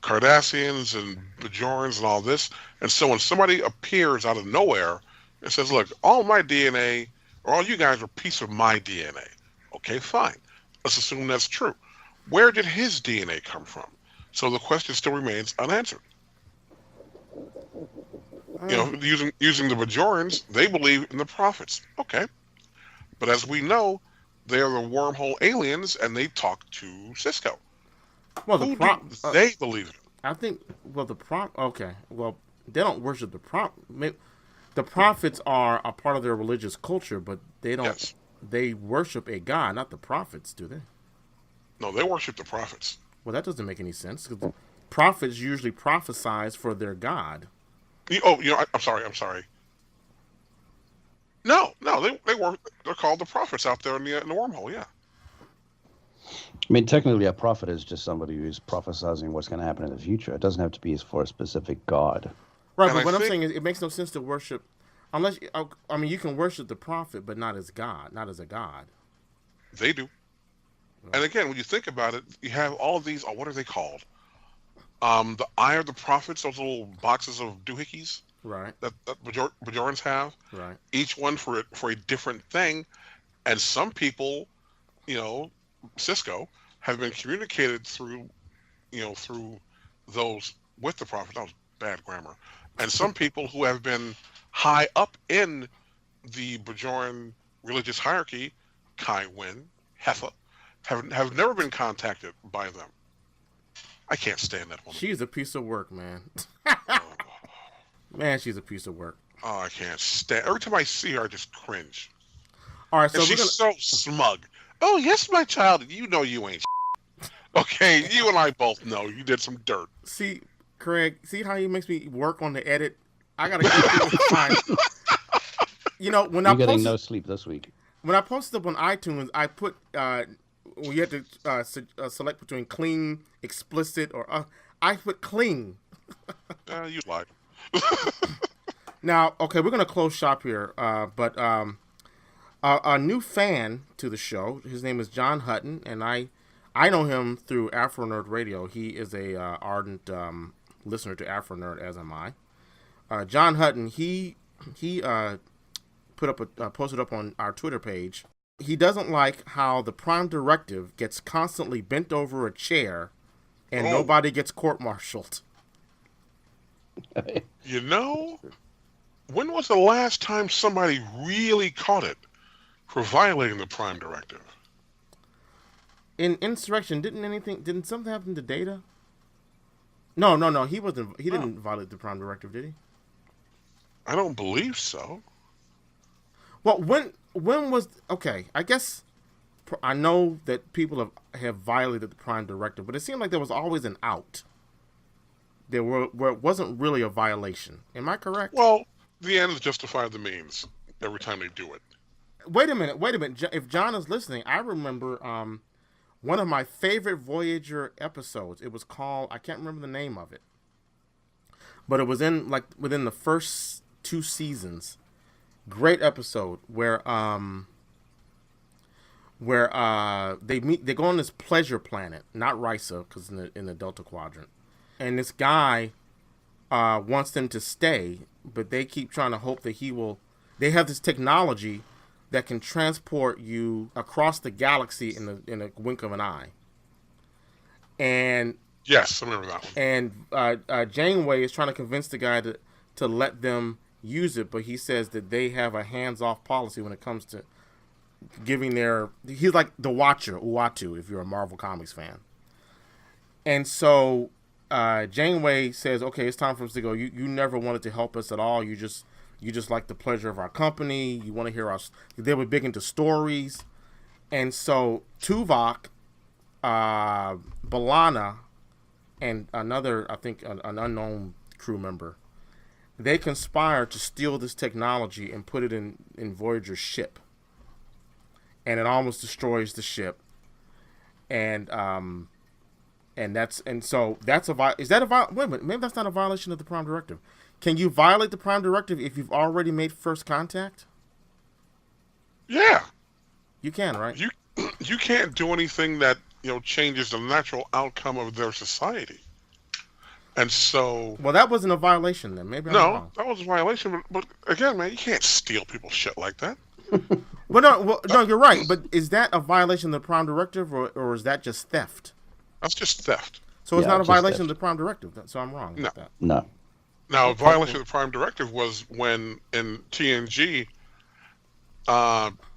Speaker 5: Cardassians and Bajorans and all this. And so when somebody appears out of nowhere and says, "Look, all my DNA, or all you guys are a piece of my DNA." Okay, fine. Let's assume that's true. Where did his DNA come from? So the question still remains unanswered. You know, using the Bajorans, they believe in the prophets. Okay. But as we know, they are the wormhole aliens, and they talk to Cisco.
Speaker 3: Well,
Speaker 5: Who do they believe in?
Speaker 3: I think, okay. Well, they don't worship the prophet. The prophets are a part of their religious culture, but they don't.
Speaker 5: Yes.
Speaker 3: They worship a god, not the prophets, do they?
Speaker 5: No, they worship the prophets.
Speaker 3: Well, that doesn't make any sense, because the prophets usually prophesize for their god.
Speaker 5: I'm sorry. No, they're called the prophets out there in the wormhole, yeah.
Speaker 4: I mean, technically, a prophet is just somebody who's prophesizing what's going to happen in the future. It doesn't have to be for a specific god.
Speaker 3: Right,
Speaker 5: And
Speaker 3: but
Speaker 5: I
Speaker 3: what I'm
Speaker 5: think-
Speaker 3: saying is, it makes no sense to worship, unless, I mean, you can worship the prophet, but not as God, not as a god.
Speaker 5: They do. And again, when you think about it, you have all of these. Oh, what are they called? The Eye of the Prophets. Those little boxes of doohickeys
Speaker 3: Right.
Speaker 5: that Bajorans have.
Speaker 3: Right.
Speaker 5: Each one for a different thing, and some people, Cisco, have been communicated through, through those with the prophet. That was bad grammar. And some people who have been high up in the Bajoran religious hierarchy, Kai Wynn, Heffa, have never been contacted by them. I can't stand that woman.
Speaker 3: She's a piece of work, man.
Speaker 5: Oh,
Speaker 3: Man, she's a piece of work.
Speaker 5: I can't stand. Every time I see her, I just cringe.
Speaker 3: All right, so
Speaker 5: And
Speaker 3: we're
Speaker 5: she's
Speaker 3: gonna.
Speaker 5: so smug. Oh, yes, my child. You know you ain't. Okay, you and I both know you did some dirt.
Speaker 3: See, Craig, see how he makes me work on the edit? I gotta go through and find. When I
Speaker 4: You're getting
Speaker 3: posted,
Speaker 4: no sleep this week.
Speaker 3: when I posted up on iTunes, I put you had to select between clean, explicit, or I put clean.
Speaker 5: You lied.
Speaker 3: Now, okay, we're gonna close shop here, but a new fan to the show. His name is John Hutton, and I know him through Afro Nerd Radio. He is a ardent listener to Afro Nerd, as am I. John Hutton, he posted up on our Twitter page. He doesn't like how the Prime Directive gets constantly bent over a chair, and nobody gets court-martialed.
Speaker 5: When was the last time somebody really caught it for violating the Prime Directive?
Speaker 3: In Insurrection, didn't something happen to Data? No, he didn't violate the Prime Directive, did he?
Speaker 5: I don't believe so.
Speaker 3: Well, when was okay? I guess I know that people have violated the Prime Directive, but it seemed like there was always an out. Where it wasn't really a violation. Am I correct?
Speaker 5: Well, the ends justify the means every time they do it.
Speaker 3: Wait a minute. If John is listening, I remember one of my favorite Voyager episodes. It was called, I can't remember the name of it, but it was within the first 2 seasons. Great episode where they go on this pleasure planet, not Risa, because in the Delta Quadrant, and this guy wants them to stay, but they keep trying to hope that he will. They have this technology that can transport you across the galaxy in a wink of an eye. And
Speaker 5: yes, I remember that one.
Speaker 3: And Janeway is trying to convince the guy to let them use it, but he says that they have a hands-off policy when it comes to giving their. He's like the Watcher, Uatu, if you're a Marvel Comics fan. And so Janeway says, "Okay, it's time for us to go. You never wanted to help us at all. You just like the pleasure of our company. You want to hear us." They were big into stories, and so Tuvok, B'Elanna, and another, I think, an unknown crew member, they conspire to steal this technology and put it in Voyager's ship, and it almost destroys the ship, and so that's a wait a minute, maybe that's not a violation of the Prime Directive. Can you violate the Prime Directive if you've already made first contact?
Speaker 5: Yeah,
Speaker 3: you can, right?
Speaker 5: You can't do anything that changes the natural outcome of their society. And so,
Speaker 3: well, that wasn't a violation then. Maybe I'm wrong.
Speaker 5: That was a violation. But again, man, you can't steal people's shit like that.
Speaker 3: No, you're right. But is that a violation of the Prime Directive, or is that just theft?
Speaker 5: That's just theft.
Speaker 3: So it's not a violation of the Prime Directive. So I'm wrong with that.
Speaker 4: No.
Speaker 5: Now, a violation of the Prime Directive was when in TNG,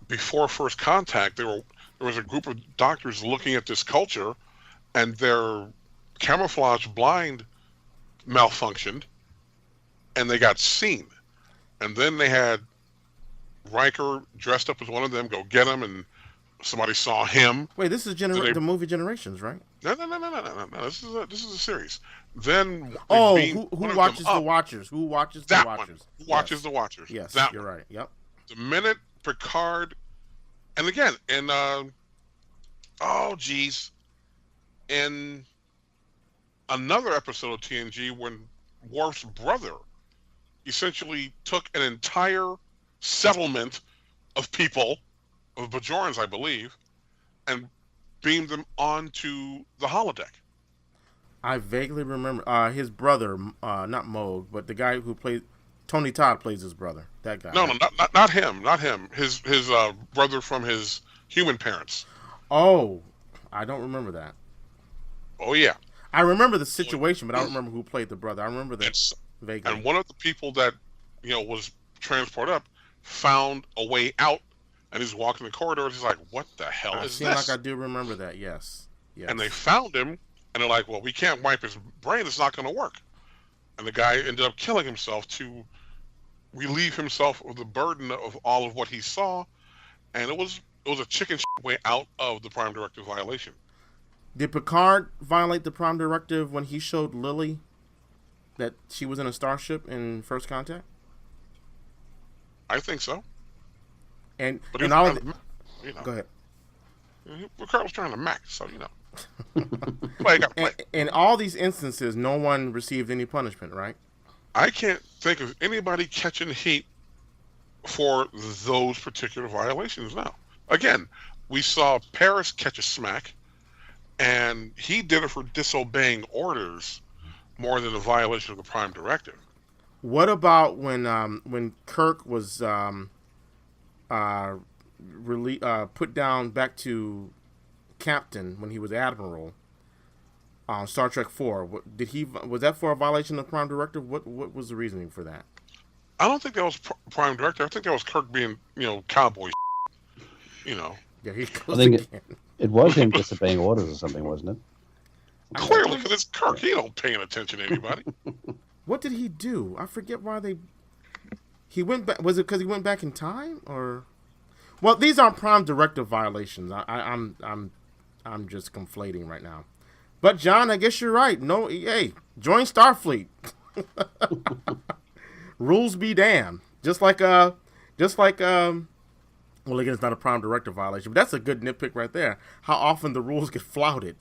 Speaker 5: before first contact, there was a group of doctors looking at this culture, and their camouflage blind malfunctioned, and they got seen. And then they had Riker dressed up as one of them go get him, and somebody saw him.
Speaker 3: Wait, this is the movie Generations, right?
Speaker 5: No. This is a series. Then
Speaker 3: who watches the Watchers? Who watches the Watchers?
Speaker 5: Who watches the Watchers?
Speaker 3: Yes, you're right. Yep.
Speaker 5: The minute Picard, and again, in in another episode of TNG, when Worf's brother essentially took an entire settlement of people, of Bajorans, I believe, and beamed them onto the holodeck.
Speaker 3: I vaguely remember his brother, not Moog, but the guy who played Tony Todd plays his brother. That guy.
Speaker 5: No, not him, not him. His brother from his human parents.
Speaker 3: Oh, I don't remember that.
Speaker 5: Oh yeah.
Speaker 3: I remember the situation, but I don't remember who played the brother. I remember that vaguely.
Speaker 5: And one of the people that was transported up found a way out, and he's walking the corridor. And he's like, "What the hell is this?"
Speaker 3: Like I do remember that. Yes.
Speaker 5: And they found him, and they're like, "Well, we can't wipe his brain. It's not going to work." And the guy ended up killing himself to relieve himself of the burden of all of what he saw, and it was a chicken shit way out of the Prime Directive violation.
Speaker 3: Did Picard violate the Prime Directive when he showed Lily that she was in a starship in First Contact?
Speaker 5: I think so.
Speaker 3: And
Speaker 5: But
Speaker 3: all of go ahead.
Speaker 5: Picard was trying to max, so play.
Speaker 3: In all these instances, no one received any punishment, right?
Speaker 5: I can't think of anybody catching heat for those particular violations now. Again, we saw Paris catch a smack, and he did it for disobeying orders more than a violation of the Prime Directive.
Speaker 3: What about when Kirk was put down back to captain when he was admiral on Star Trek 4? Was that for a violation of the Prime Directive? What was the reasoning for that?
Speaker 5: I don't think that was Prime Directive. I think that was Kirk being cowboy.
Speaker 3: Yeah, he goes
Speaker 4: I think
Speaker 3: again.
Speaker 4: it was him disobeying orders or something, wasn't it?
Speaker 5: Clearly, because it's Kirk. He don't paying attention to anybody.
Speaker 3: What did he do? I forget why he went back. Was it because he went back in time, or? Well, these aren't Prime Directive violations. I'm just conflating right now. But John, I guess you're right. No, hey, join Starfleet. Rules be damned. Just like well, again, it's not a Prime Directive violation, but that's a good nitpick right there. How often the rules get flouted.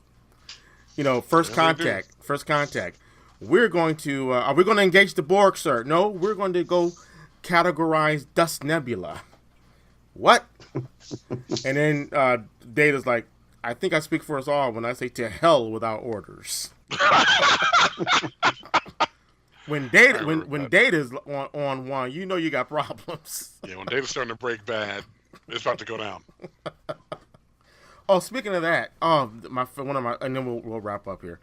Speaker 3: First contact. We're going to, are we going to engage the Borg, sir? No, we're going to go categorize Dust Nebula. What? And then Data's like, I think I speak for us all when I say to hell with our orders. When Data's on one, you got problems.
Speaker 5: Yeah, when Data's starting to break bad, it's about to go down.
Speaker 3: Oh, speaking of that, and then we'll wrap up here.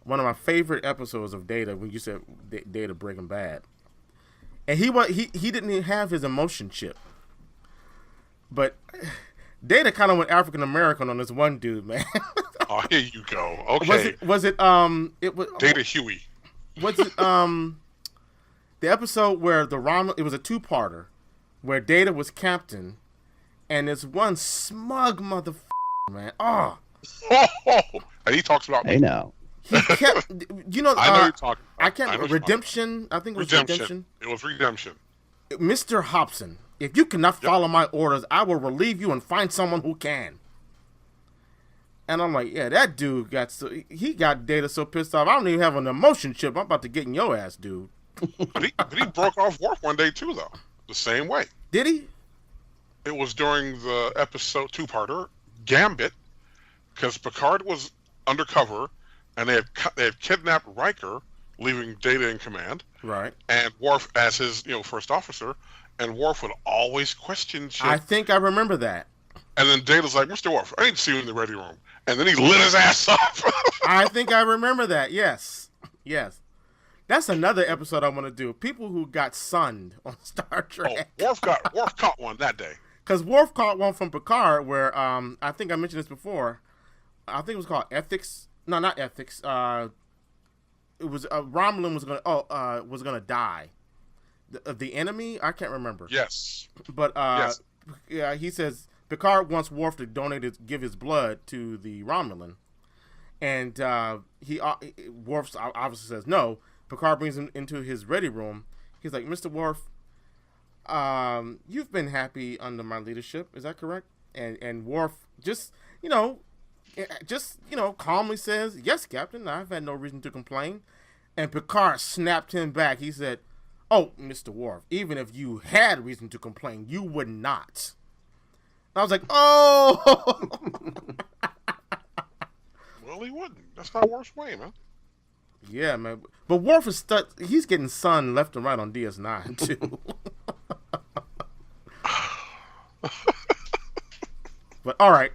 Speaker 3: One of my favorite episodes of Data, when you said Data Breaking Bad, and he didn't even have his emotion chip, but Data kind of went African American on this one dude, man.
Speaker 5: Oh, here you go. Okay.
Speaker 3: Was it
Speaker 5: Data Huey?
Speaker 3: Was it the episode where it was a two-parter where Data was captain, and this one smug motherfucker, man. Oh.
Speaker 5: And he talks about me.
Speaker 4: Hey now.
Speaker 3: He kept,
Speaker 5: I know you're talking about.
Speaker 3: I can't. Redemption. I think it was Redemption.
Speaker 5: It was Redemption.
Speaker 3: Mr. Hobson, if you cannot follow my orders, I will relieve you and find someone who can. And I'm like, yeah, that dude got Data so pissed off. I don't even have an emotion chip. I'm about to get in your ass, dude.
Speaker 5: But he broke off Worf one day too, though. The same way.
Speaker 3: Did he?
Speaker 5: It was during the episode two-parter Gambit, because Picard was undercover, and they had kidnapped Riker, leaving Data in command.
Speaker 3: Right.
Speaker 5: And Worf as his first officer, and Worf would always question shit.
Speaker 3: I think I remember that.
Speaker 5: And then Data's like, Mr. Worf, I need to see you in the ready room. And then he lit his ass up.
Speaker 3: I think I remember that. Yes. That's another episode I want to do. People who got sunned on Star Trek.
Speaker 5: Oh, Worf caught one that day.
Speaker 3: Because Worf caught one from Picard where, I think I mentioned this before. I think it was called Ethics. No, not Ethics. It was Romulan was gonna die. The enemy, I can't remember.
Speaker 5: Yes.
Speaker 3: But
Speaker 5: yes.
Speaker 3: Yeah, he says Picard wants Worf to give his blood to the Romulan, and Worf obviously says no. Picard brings him into his ready room. He's like, Mr. Worf, you've been happy under my leadership. Is that correct? And Worf just calmly says, yes, Captain, I've had no reason to complain. And Picard snapped him back. He said, oh, Mr. Worf, even if you had reason to complain, you would not. I was like, oh.
Speaker 5: Well, he wouldn't. That's not Worf's way, man.
Speaker 3: Yeah, man. But Worf is he's getting sun left and right on DS9 too. But all right,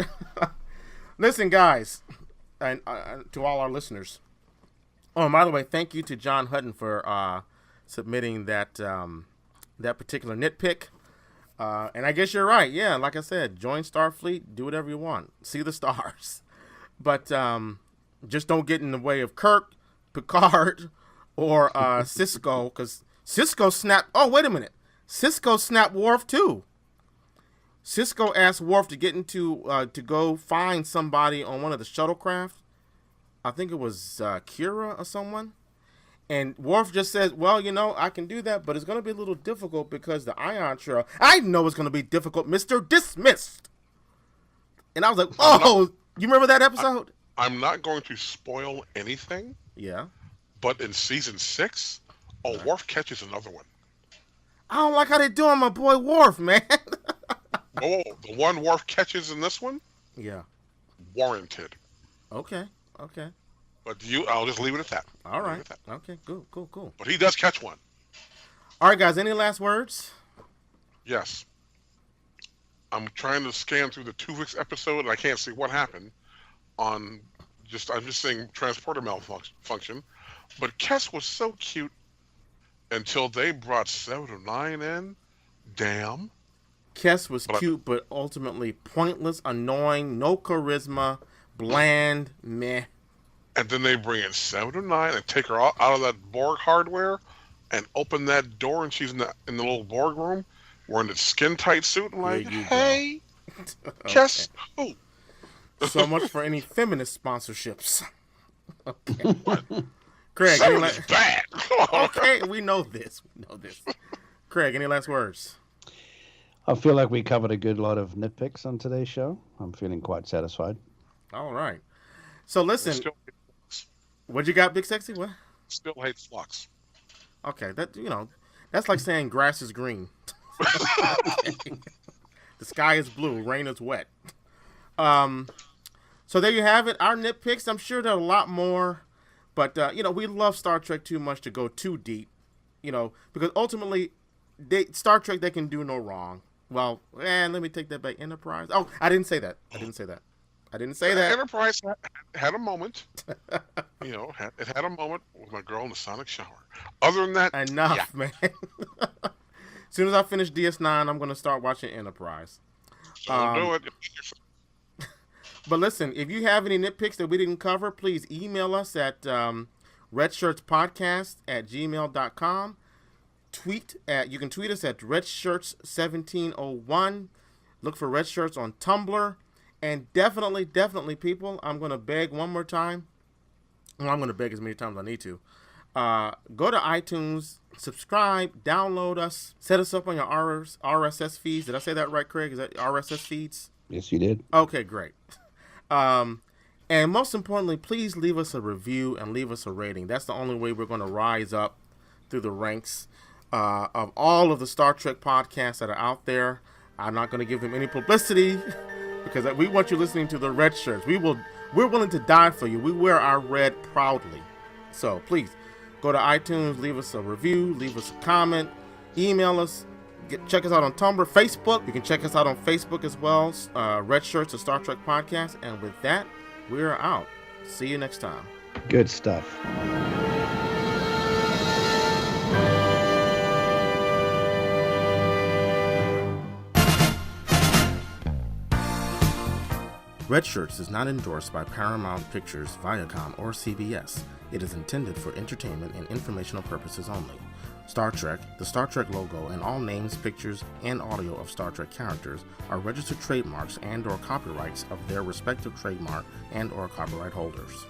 Speaker 3: listen, guys, and to all our listeners. Oh, and by the way, thank you to John Hutton for submitting that that particular nitpick. And I guess you're right. Yeah, like I said, join Starfleet, do whatever you want, see the stars, but just don't get in the way of Kirk, Picard, or Cisco, because Cisco snapped. Oh, wait a minute, Cisco snapped Worf too. Cisco asked Worf to get into to go find somebody on one of the shuttlecraft. I think it was Kira or someone. And Worf just says, well, you know, I can do that, but it's going to be a little difficult because the ion trail, I know it's going to be difficult, Mr. Dismissed. And I was like, oh, you remember that episode?
Speaker 5: I'm not going to spoil anything.
Speaker 3: Yeah.
Speaker 5: But in season 6, Worf catches another one.
Speaker 3: I don't like how they doing my boy Worf, man.
Speaker 5: Oh, the one Worf catches in this one?
Speaker 3: Yeah.
Speaker 5: Warranted.
Speaker 3: Okay.
Speaker 5: But I'll just leave it at that.
Speaker 3: All right. Okay, cool.
Speaker 5: But he does catch one.
Speaker 3: All right, guys, any last words?
Speaker 5: Yes. I'm trying to scan through the 2 weeks episode, and I can't see what happened. I'm just seeing transporter malfunction. But Kes was so cute until they brought 709 in. Damn.
Speaker 3: Kes was cute, but ultimately pointless, annoying, no charisma, bland, meh.
Speaker 5: And then they bring in 709 and take her out of that Borg hardware and open that door, and she's in the little Borg room wearing the skin-tight suit. And like, hey, Kes, who?
Speaker 3: So much for any feminist sponsorships. Okay.
Speaker 5: What?
Speaker 3: Craig,
Speaker 5: any bad.
Speaker 3: Okay, we know this. Craig, any last words?
Speaker 4: I feel like we covered a good lot of nitpicks on today's show. I'm feeling quite satisfied.
Speaker 3: All right. So listen, what you got, Big Sexy? What?
Speaker 5: Still hates flux.
Speaker 3: Okay, that's like saying grass is green. The sky is blue, rain is wet. So there you have it, our nitpicks. I'm sure there are a lot more, but we love Star Trek too much to go too deep, because ultimately, Star Trek, they can do no wrong. Well, let me take that back. Enterprise. Oh, I didn't say that.
Speaker 5: Enterprise had a moment. It had a moment with my girl in the sonic shower. Other than that,
Speaker 3: enough, man. As soon as I finish DS9, I'm going to start watching Enterprise.
Speaker 5: Don't do it.
Speaker 3: But listen, if you have any nitpicks that we didn't cover, please email us at redshirtspodcast@gmail.com. You can tweet us at redshirts1701. Look for Red Shirts on Tumblr. And definitely, people, I'm going to beg one more time. Well, I'm going to beg as many times as I need to. Go to iTunes, subscribe, download us, set us up on your RSS feeds. Did I say that right, Craig? Is that RSS feeds?
Speaker 4: Yes, you did.
Speaker 3: Okay, great. And most importantly, please leave us a review and leave us a rating. That's the only way we're going to rise up through the ranks of all of the Star Trek podcasts that are out there. I'm not going to give them any publicity because we want you listening to the Red Shirts. We're willing to die for you. We wear our red proudly. So please go to iTunes, leave us a review, leave us a comment, email us. Check us out on Tumblr, Facebook. You can check us out on Facebook as well. Red Shirts, a Star Trek podcast. And with that, we're out. See you next time.
Speaker 4: Good stuff.
Speaker 3: Red Shirts is not endorsed by Paramount Pictures, Viacom, or CBS. It is intended for entertainment and informational purposes only. Star Trek, the Star Trek logo, and all names, pictures, and audio of Star Trek characters are registered trademarks and/or copyrights of their respective trademark and/or copyright holders.